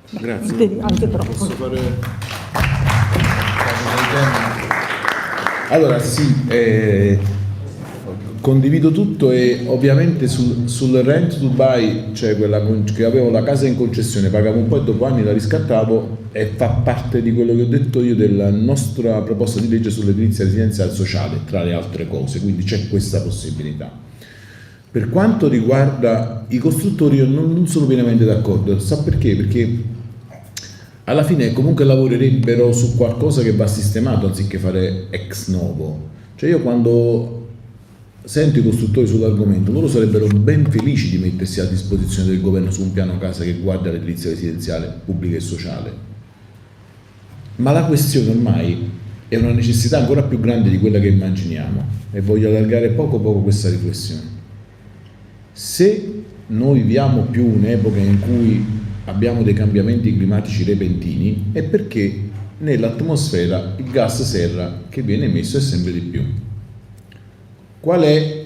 Grazie. Anche troppo. Posso fare... Allora sì, condivido tutto, e ovviamente sul rent to buy, cioè quella che avevo la casa in concessione, pagavo un po' e dopo anni la riscattavo, e fa parte di quello che ho detto io della nostra proposta di legge sull'edilizia residenziale sociale, tra le altre cose, quindi c'è questa possibilità. Per quanto riguarda i costruttori io non sono pienamente d'accordo, sa perché? Perché alla fine comunque lavorerebbero su qualcosa che va sistemato anziché fare ex novo. Cioè io quando sento i costruttori sull'argomento, loro sarebbero ben felici di mettersi a disposizione del governo su un piano casa che guarda l'edilizia residenziale pubblica e sociale. Ma la questione ormai è una necessità ancora più grande di quella che immaginiamo, e voglio allargare poco questa riflessione. Se noi viviamo più un'epoca in cui abbiamo dei cambiamenti climatici repentini è perché nell'atmosfera il gas serra che viene emesso è sempre di più. Qual è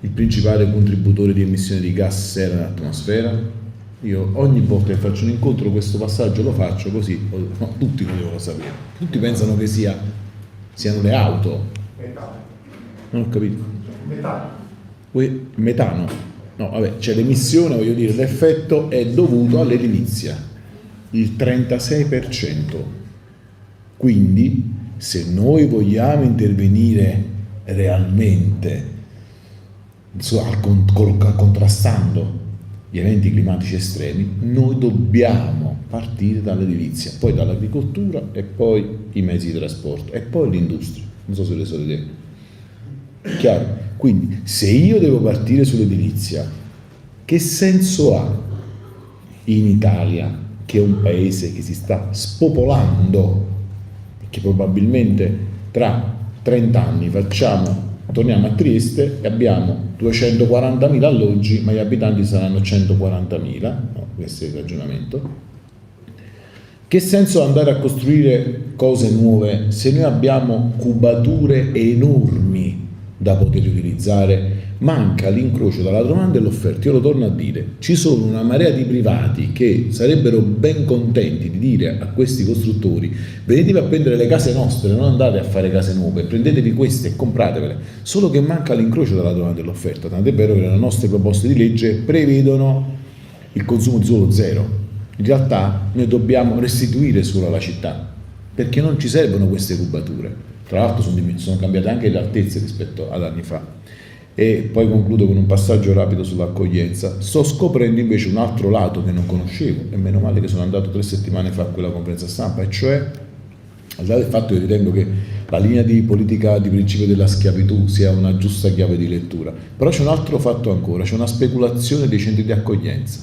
il principale contributore di emissione di gas serra nell'atmosfera? Io ogni volta che faccio un incontro questo passaggio lo faccio così, no, tutti lo devono sapere, tutti pensano che siano le auto. Metano. Non ho capito. Metano. Metano. No, vabbè, c'è l'emissione, voglio dire, l'effetto è dovuto all'edilizia, il 36%. Quindi, se noi vogliamo intervenire realmente contrastando gli eventi climatici estremi, noi dobbiamo partire dall'edilizia, poi dall'agricoltura e poi i mezzi di trasporto e poi l'industria. Non so se le so idee. Chiaro? Quindi se io devo partire sull'edilizia, che senso ha in Italia, che è un paese che si sta spopolando, che probabilmente tra 30 anni torniamo a Trieste e abbiamo 240.000 alloggi, ma gli abitanti saranno 140.000, no, questo è il ragionamento. Che senso andare a costruire cose nuove se noi abbiamo cubature enormi da poter utilizzare? Manca l'incrocio tra la domanda e l'offerta. Io lo torno a dire, ci sono una marea di privati che sarebbero ben contenti di dire a questi costruttori: venitevi a prendere le case nostre, non andate a fare case nuove, prendetevi queste e compratevele. Solo che manca l'incrocio tra la domanda e l'offerta, tant'è vero che le nostre proposte di legge prevedono il consumo di suolo zero. In realtà noi dobbiamo restituire suolo alla città, perché non ci servono queste cubature. Tra l'altro sono cambiate anche le altezze rispetto ad anni fa. E poi concludo con un passaggio rapido sull'accoglienza. Sto scoprendo invece un altro lato che non conoscevo, e meno male che sono andato 3 settimane fa a quella conferenza stampa, e cioè, al di là del fatto che ritengo che la linea di politica di principio della schiavitù sia una giusta chiave di lettura, però c'è un altro fatto ancora, c'è una speculazione dei centri di accoglienza,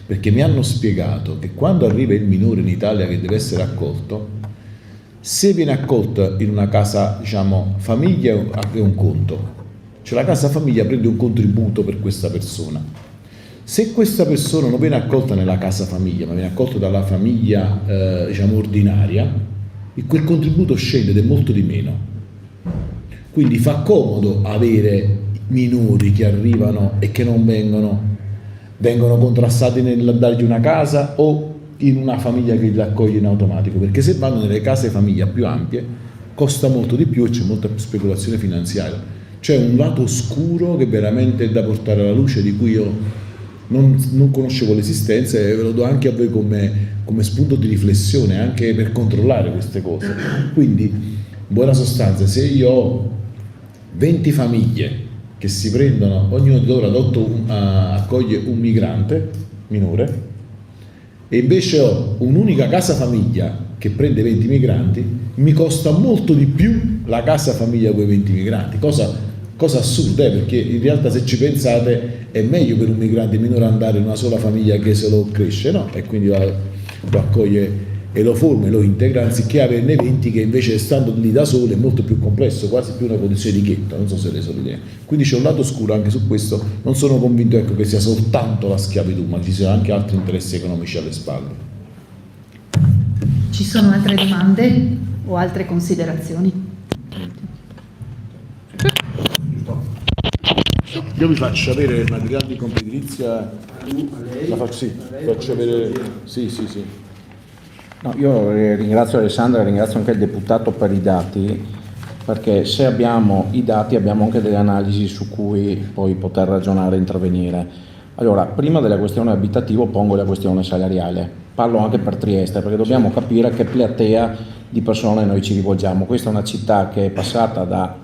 perché mi hanno spiegato che quando arriva il minore in Italia che deve essere accolto, se viene accolto in una casa, diciamo, famiglia, è un conto. Cioè la casa famiglia prende un contributo per questa persona. Se questa persona non viene accolta nella casa famiglia, ma viene accolta dalla famiglia diciamo ordinaria, quel contributo scende ed è molto di meno. Quindi fa comodo avere minori che arrivano e che non vengono contrastati nell'andargli una casa o in una famiglia che li accoglie in automatico, perché se vanno nelle case famiglia più ampie costa molto di più e c'è molta più speculazione finanziaria. C'è un lato oscuro che veramente è da portare alla luce, di cui io non conoscevo l'esistenza, e ve lo do anche a voi come spunto di riflessione, anche per controllare queste cose. Quindi, in buona sostanza, se io ho 20 famiglie che si prendono, ognuno di loro accoglie un migrante minore, e invece ho un'unica casa famiglia che prende 20 migranti, mi costa molto di più la casa famiglia con i 20 migranti, cosa assurda, perché in realtà, se ci pensate, è meglio per un migrante minore andare in una sola famiglia che se lo cresce, no? E quindi lo accoglie e lo forma e lo integra, anziché averne 20 che invece, stando lì da solo, è molto più complesso, quasi più una condizione di ghetto. Non so se le so idee. Quindi c'è un lato oscuro anche su questo. Non sono convinto, ecco, che sia soltanto la schiavitù, ma ci siano anche altri interessi economici alle spalle. Ci sono altre domande o altre considerazioni? Io vi faccio avere il materiale di Confedilizia. La faccio avere. Sì. No, io ringrazio Alessandra e ringrazio anche il deputato per i dati, perché se abbiamo i dati abbiamo anche delle analisi su cui poi poter ragionare e intervenire. Allora, prima della questione abitativa pongo la questione salariale. Parlo anche per Trieste, perché dobbiamo capire a che platea di persone noi ci rivolgiamo. Questa è una città che è passata da,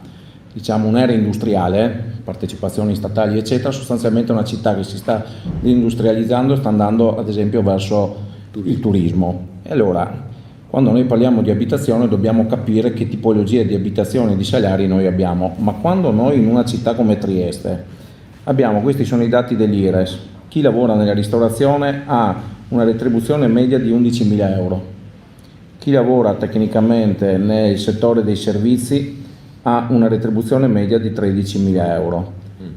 diciamo, un'era industriale, partecipazioni statali eccetera, sostanzialmente una città che si sta industrializzando e sta andando ad esempio verso il turismo. E allora, quando noi parliamo di abitazione dobbiamo capire che tipologie di abitazione e di salari noi abbiamo, ma quando noi in una città come Trieste abbiamo, questi sono i dati dell'IRES, chi lavora nella ristorazione ha una retribuzione media di 11.000 euro, chi lavora tecnicamente nel settore dei servizi ha una retribuzione media di 13.000 euro.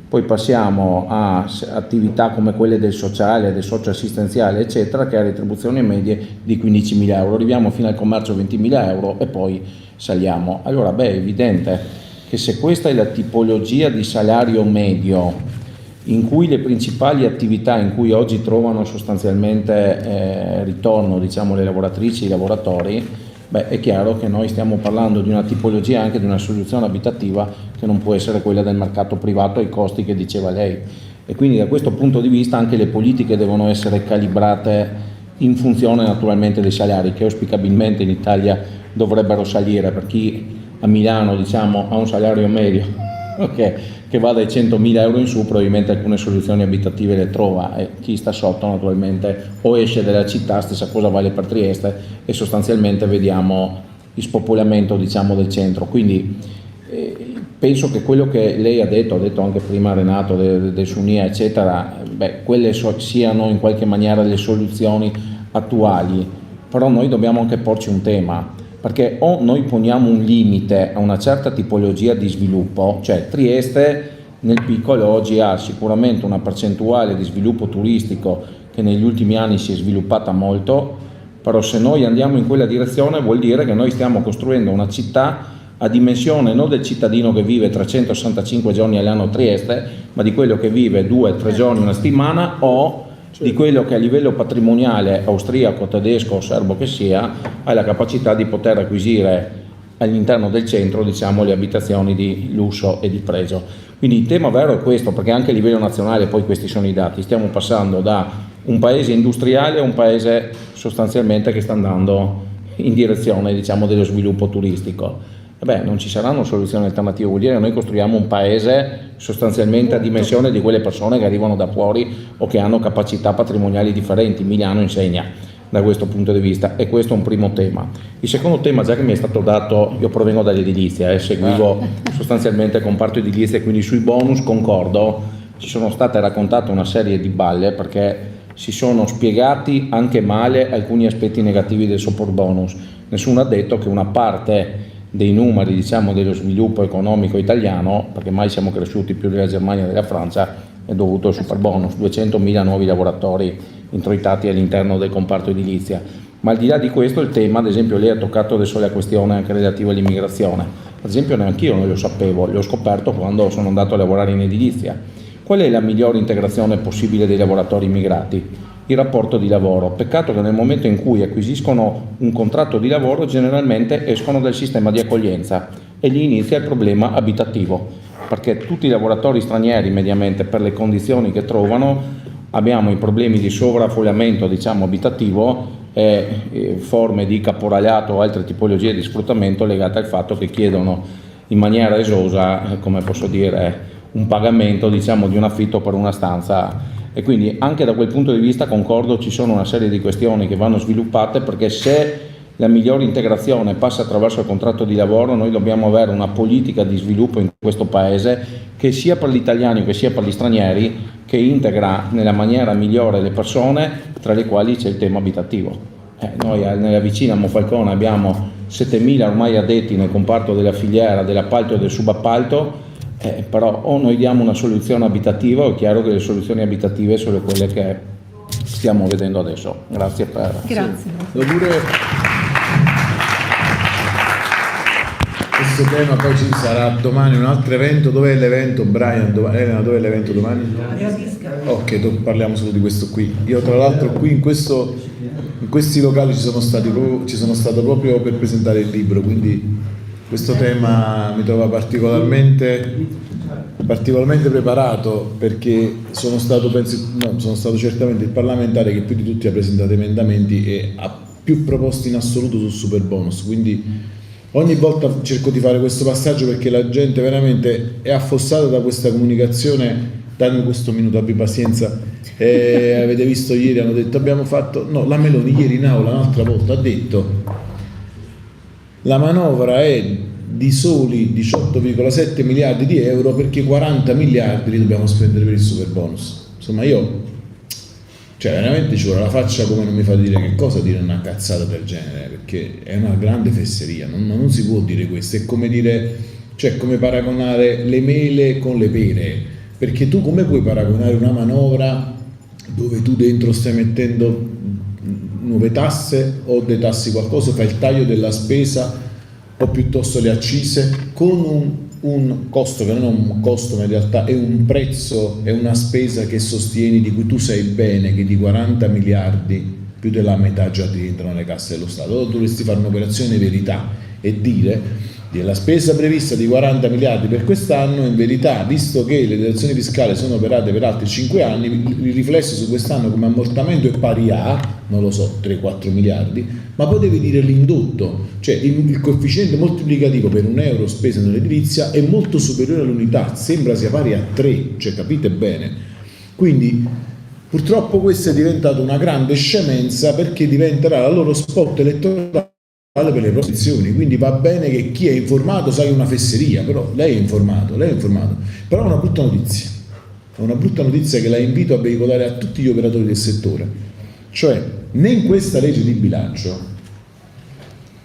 poi passiamo a attività come quelle del sociale, del socio-assistenziale, eccetera, che ha retribuzioni medie di 15.000 euro, arriviamo fino al commercio 20.000 euro e poi saliamo. Allora, è evidente che se questa è la tipologia di salario medio in cui le principali attività in cui oggi trovano sostanzialmente ritorno, diciamo, le lavoratrici e i lavoratori, è chiaro che noi stiamo parlando di una tipologia, anche di una soluzione abitativa che non può essere quella del mercato privato ai costi che diceva lei, e quindi da questo punto di vista anche le politiche devono essere calibrate in funzione naturalmente dei salari, che auspicabilmente in Italia dovrebbero salire. Per chi a Milano, diciamo, ha un salario medio che va dai 100.000 euro in su, probabilmente alcune soluzioni abitative le trova, e chi sta sotto naturalmente o esce dalla città. Stessa cosa vale per Trieste, e sostanzialmente vediamo il spopolamento, diciamo, del centro. Quindi penso che quello che lei ha detto anche prima Renato del Sunia, eccetera, quelle siano in qualche maniera le soluzioni attuali, però noi dobbiamo anche porci un tema, perché o noi poniamo un limite a una certa tipologia di sviluppo, cioè Trieste nel piccolo oggi ha sicuramente una percentuale di sviluppo turistico che negli ultimi anni si è sviluppata molto, però se noi andiamo in quella direzione vuol dire che noi stiamo costruendo una città a dimensione non del cittadino che vive 365 giorni all'anno a Trieste, ma di quello che vive 2-3 giorni una settimana, o di quello che a livello patrimoniale austriaco, tedesco o serbo che sia, ha la capacità di poter acquisire all'interno del centro, diciamo, le abitazioni di lusso e di pregio. Quindi il tema vero è questo, perché anche a livello nazionale, poi questi sono i dati, stiamo passando da un paese industriale a un paese sostanzialmente che sta andando in direzione, diciamo, dello sviluppo turistico. Non ci saranno soluzioni alternative, vuol dire che noi costruiamo un paese sostanzialmente a dimensione di quelle persone che arrivano da fuori o che hanno capacità patrimoniali differenti. Milano insegna da questo punto di vista, e questo è un primo tema. Il secondo tema, già che mi è stato dato, io provengo dall'edilizia, seguivo sostanzialmente il comparto edilizia, quindi sui bonus concordo, ci sono state raccontate una serie di balle perché si sono spiegati anche male alcuni aspetti negativi del super bonus. Nessuno ha detto che una parte dei numeri, diciamo, dello sviluppo economico italiano, perché mai siamo cresciuti più della Germania e della Francia, è dovuto al super bonus, 200.000 nuovi lavoratori introitati all'interno del comparto edilizia. Ma al di là di questo, il tema, ad esempio, lei ha toccato adesso la questione anche relativa all'immigrazione. Ad esempio neanch'io non lo sapevo, l'ho scoperto quando sono andato a lavorare in edilizia. Qual è la migliore integrazione possibile dei lavoratori immigrati? Il rapporto di lavoro. Peccato che nel momento in cui acquisiscono un contratto di lavoro generalmente escono dal sistema di accoglienza, e lì inizia il problema abitativo, perché tutti i lavoratori stranieri mediamente, per le condizioni che trovano, abbiamo i problemi di sovraffollamento, diciamo, abitativo, e forme di caporalato o altre tipologie di sfruttamento legate al fatto che chiedono in maniera esosa, come posso dire, un pagamento, diciamo, di un affitto per una stanza. E quindi anche da quel punto di vista concordo, ci sono una serie di questioni che vanno sviluppate, perché se la migliore integrazione passa attraverso il contratto di lavoro, noi dobbiamo avere una politica di sviluppo in questo paese che sia per gli italiani che sia per gli stranieri, che integra nella maniera migliore le persone, tra le quali c'è il tema abitativo. Noi nella vicina Monfalcone abbiamo 7.000 ormai addetti nel comparto della filiera, dell'appalto e del subappalto. Però o noi diamo una soluzione abitativa, o è chiaro che le soluzioni abitative sono quelle che stiamo vedendo adesso. Grazie per... Grazie. Questo tema poi ci sarà domani un altro evento. Dov'è l'evento, Brian? Elena, dov'è l'evento domani? Ok, parliamo solo di questo qui. Io tra l'altro qui in questi locali ci sono stato proprio per presentare il libro, quindi questo tema mi trova particolarmente preparato, perché sono stato certamente il parlamentare che più di tutti ha presentato emendamenti e ha più proposte in assoluto sul super bonus, quindi ogni volta cerco di fare questo passaggio, perché la gente veramente è affossata da questa comunicazione. Dammi questo minuto, abbi pazienza. Avete visto ieri, hanno detto la Meloni ieri in aula un'altra volta ha detto: la manovra è di soli 18,7 miliardi di euro perché 40 miliardi li dobbiamo spendere per il super bonus. Insomma, veramente ci vuole la faccia come non mi fa dire che cosa dire una cazzata del genere, perché è una grande fesseria, non si può dire questo. È come dire, come paragonare le mele con le pere. perché tu come puoi paragonare una manovra dove tu dentro stai mettendo nuove tasse o detassi qualcosa, fai il taglio della spesa o piuttosto le accise con un costo che non è un costo ma in realtà è un prezzo, è una spesa che sostieni, di cui tu sai bene che di 40 miliardi più della metà già ti entrano nelle casse dello Stato. Allora dovresti fare un'operazione verità e dire la spesa prevista di 40 miliardi per quest'anno, in verità, visto che le detrazioni fiscali sono operate per altri 5 anni, il riflesso su quest'anno come ammortamento è pari a, non lo so, 3-4 miliardi, ma poi devi dire l'indotto, cioè il coefficiente moltiplicativo per un euro speso nell'edilizia è molto superiore all'unità, sembra sia pari a 3, cioè capite bene. Quindi purtroppo questa è diventata una grande scemenza, perché diventerà la loro spot elettorale per le protezioni. Quindi va bene che chi è informato sa che è una fesseria, però lei è informato, però è una brutta notizia che la invito a veicolare a tutti gli operatori del settore, cioè né in questa legge di bilancio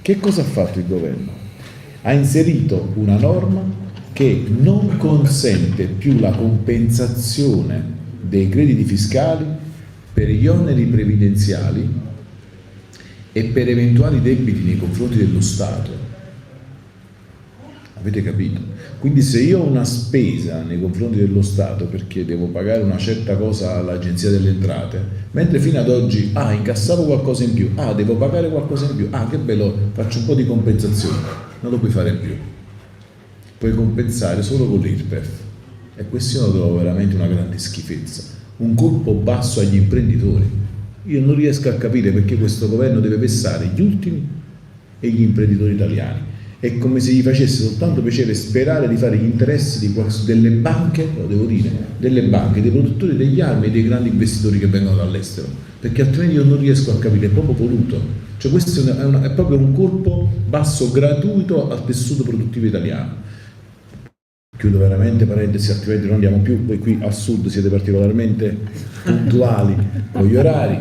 che cosa ha fatto il governo? Ha inserito una norma che non consente più la compensazione dei crediti fiscali per gli oneri previdenziali e per eventuali debiti nei confronti dello Stato. Avete capito? Quindi se io ho una spesa nei confronti dello Stato perché devo pagare una certa cosa all'Agenzia delle Entrate, mentre fino ad oggi incassavo qualcosa in più, devo pagare qualcosa in più, che bello, faccio un po' di compensazione, non lo puoi fare più. Puoi compensare solo con l'IRPEF, e questo io lo trovo veramente una grande schifezza, un colpo basso agli imprenditori. Io non riesco a capire perché questo governo deve vessare gli ultimi e gli imprenditori italiani. È come se gli facesse soltanto piacere sperare di fare gli interessi delle banche, lo devo dire, delle banche, dei produttori degli armi e dei grandi investitori che vengono dall'estero, perché altrimenti io non riesco a capire, è proprio voluto. Cioè questo è proprio un colpo basso gratuito al tessuto produttivo italiano. Chiudo veramente parentesi, altrimenti non andiamo più, voi qui al sud siete particolarmente puntuali con gli orari,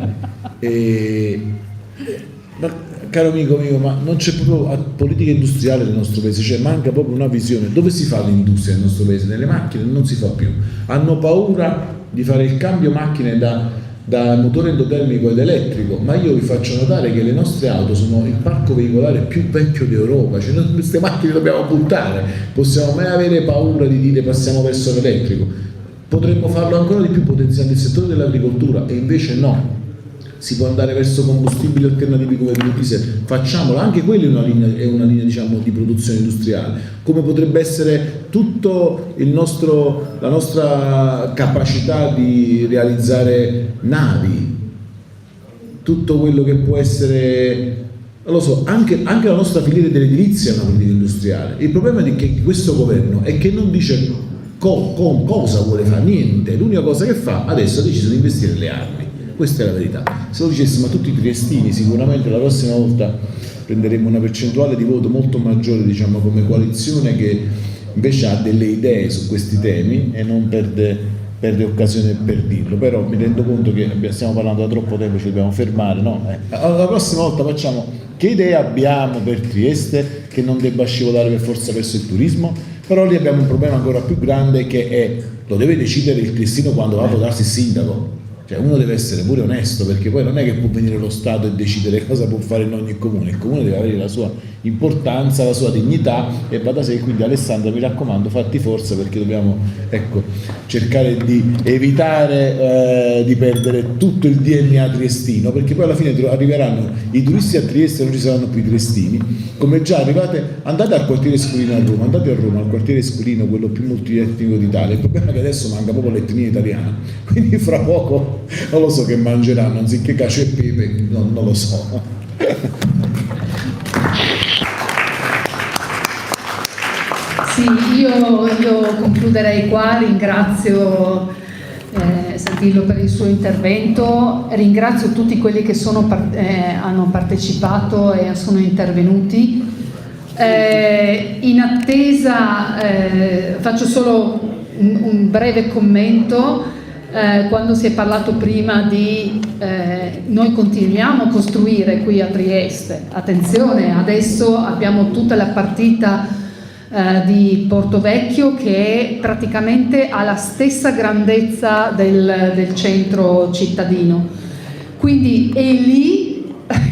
ma caro amico mio, ma non c'è proprio politica industriale nel nostro paese, cioè manca proprio una visione. Dove si fa l'industria nel nostro paese? Nelle macchine non si fa più, hanno paura di fare il cambio macchine da motore endotermico ed elettrico, ma io vi faccio notare che le nostre auto sono il parco veicolare più vecchio d'Europa, cioè noi queste macchine dobbiamo buttare, possiamo mai avere paura di dire passiamo verso l'elettrico? Potremmo farlo ancora di più potenziando il settore dell'agricoltura, e invece no, si può andare verso combustibili alternativi come il biodiesel, facciamolo, anche quella è una linea diciamo di produzione industriale, come potrebbe essere tutto la nostra capacità di realizzare navi, tutto quello che può essere, non lo so, anche la nostra filiera dell'edilizia è una politica industriale. Il problema di questo governo è che non dice cosa vuole fare, niente, l'unica cosa che fa adesso ha deciso di investire nelle armi. Questa è la verità. Se lo dicessimo a tutti i triestini, sicuramente la prossima volta prenderemo una percentuale di voto molto maggiore, diciamo, come coalizione che invece ha delle idee su questi temi e non perde occasione per dirlo. Però mi rendo conto che stiamo parlando da troppo tempo, ci dobbiamo fermare, no? Allora, la prossima volta facciamo che idee abbiamo per Trieste che non debba scivolare per forza verso il turismo. Però lì abbiamo un problema ancora più grande, che lo deve decidere il triestino quando va a votarsi il sindaco. Cioè uno deve essere pure onesto, perché poi non è che può venire lo Stato e decidere cosa può fare in ogni comune. Il comune deve avere la sua importanza, la sua dignità, e va da sé. Quindi Alessandra, mi raccomando, fatti forza, perché dobbiamo cercare di evitare di perdere tutto il DNA triestino, perché poi alla fine arriveranno i turisti a Trieste e non ci saranno più i triestini, come già arrivate. Andate al quartiere Esquilino a Roma, andate a Roma al quartiere Esquilino, quello più multietnico d'Italia. Il problema è che adesso manca proprio l'etnia italiana, quindi fra poco non lo so che mangeranno, anziché cacio e pepe, non lo so. Sì, io concluderei qua, ringrazio Santillo per il suo intervento, ringrazio tutti quelli che hanno partecipato e sono intervenuti. In attesa faccio solo un breve commento. Quando si è parlato prima di noi continuiamo a costruire qui a Trieste, attenzione, adesso abbiamo tutta la partita di Portovecchio, che praticamente ha la stessa grandezza del centro cittadino. Quindi è lì,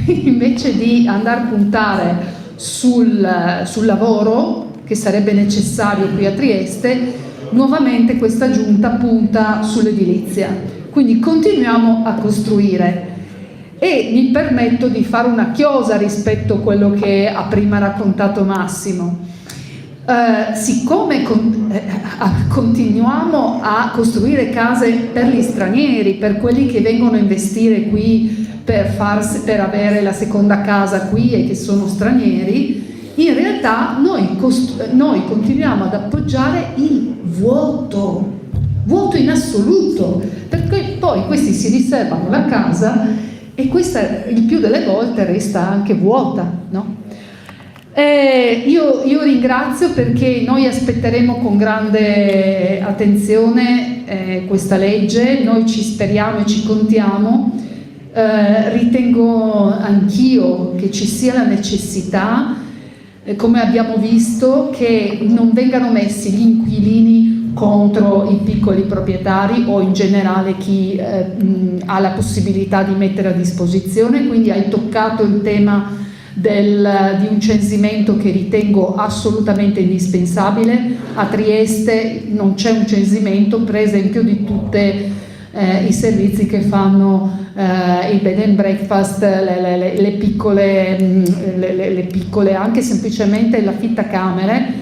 invece di andare a puntare sul lavoro, che sarebbe necessario qui a Trieste, nuovamente questa giunta punta sull'edilizia. Quindi continuiamo a costruire. E mi permetto di fare una chiosa rispetto a quello che ha prima raccontato Massimo. Siccome continuiamo a costruire case per gli stranieri, per quelli che vengono a investire qui per avere la seconda casa qui e che sono stranieri, in realtà noi continuiamo ad appoggiare il vuoto in assoluto, perché poi questi si riservano la casa e questa il più delle volte resta anche vuota, no? Io ringrazio, perché noi aspetteremo con grande attenzione questa legge, noi ci speriamo e ci contiamo. Ritengo anch'io che ci sia la necessità, come abbiamo visto, che non vengano messi gli inquilini contro i piccoli proprietari o in generale chi ha la possibilità di mettere a disposizione. Quindi hai toccato il tema di un censimento che ritengo assolutamente indispensabile. A Trieste non c'è un censimento, per esempio, di tutti i servizi che fanno il bed and breakfast, le piccole, anche semplicemente l'affittacamere,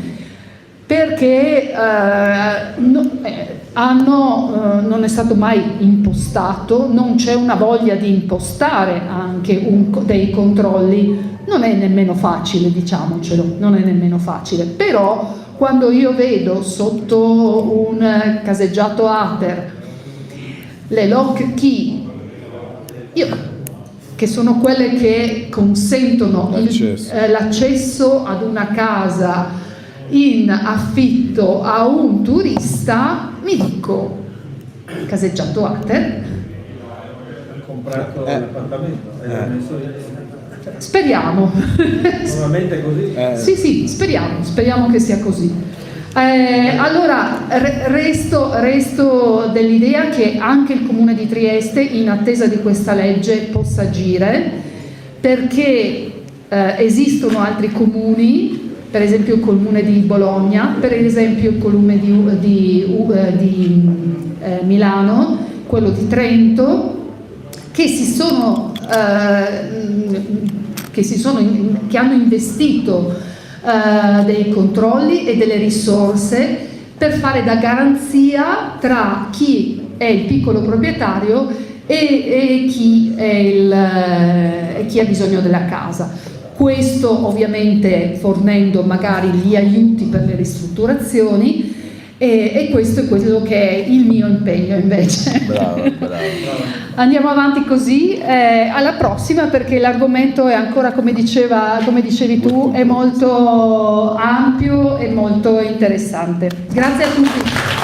perché non è stato mai impostato, non c'è una voglia di impostare anche dei controlli. Non è nemmeno facile, diciamocelo, non è nemmeno facile, però quando io vedo sotto un caseggiato ATER le lock key, che sono quelle che consentono l'accesso ad una casa in affitto a un turista, mi dico, caseggiato ATER, Ha comprato l'appartamento, speriamo. Normalmente è così. Sì, speriamo che sia così. Allora, resto dell'idea che anche il Comune di Trieste, in attesa di questa legge, possa agire, perché esistono altri comuni, per esempio il Comune di Bologna, per esempio il Comune di Milano, quello di Trento, che hanno investito dei controlli e delle risorse per fare da garanzia tra chi è il piccolo proprietario e chi ha bisogno della casa. Questo ovviamente fornendo magari gli aiuti per le ristrutturazioni, e questo è quello che è il mio impegno invece. Bravo. Andiamo avanti così, alla prossima, perché l'argomento è ancora, come dicevi tu, è molto ampio e molto interessante. Grazie a tutti.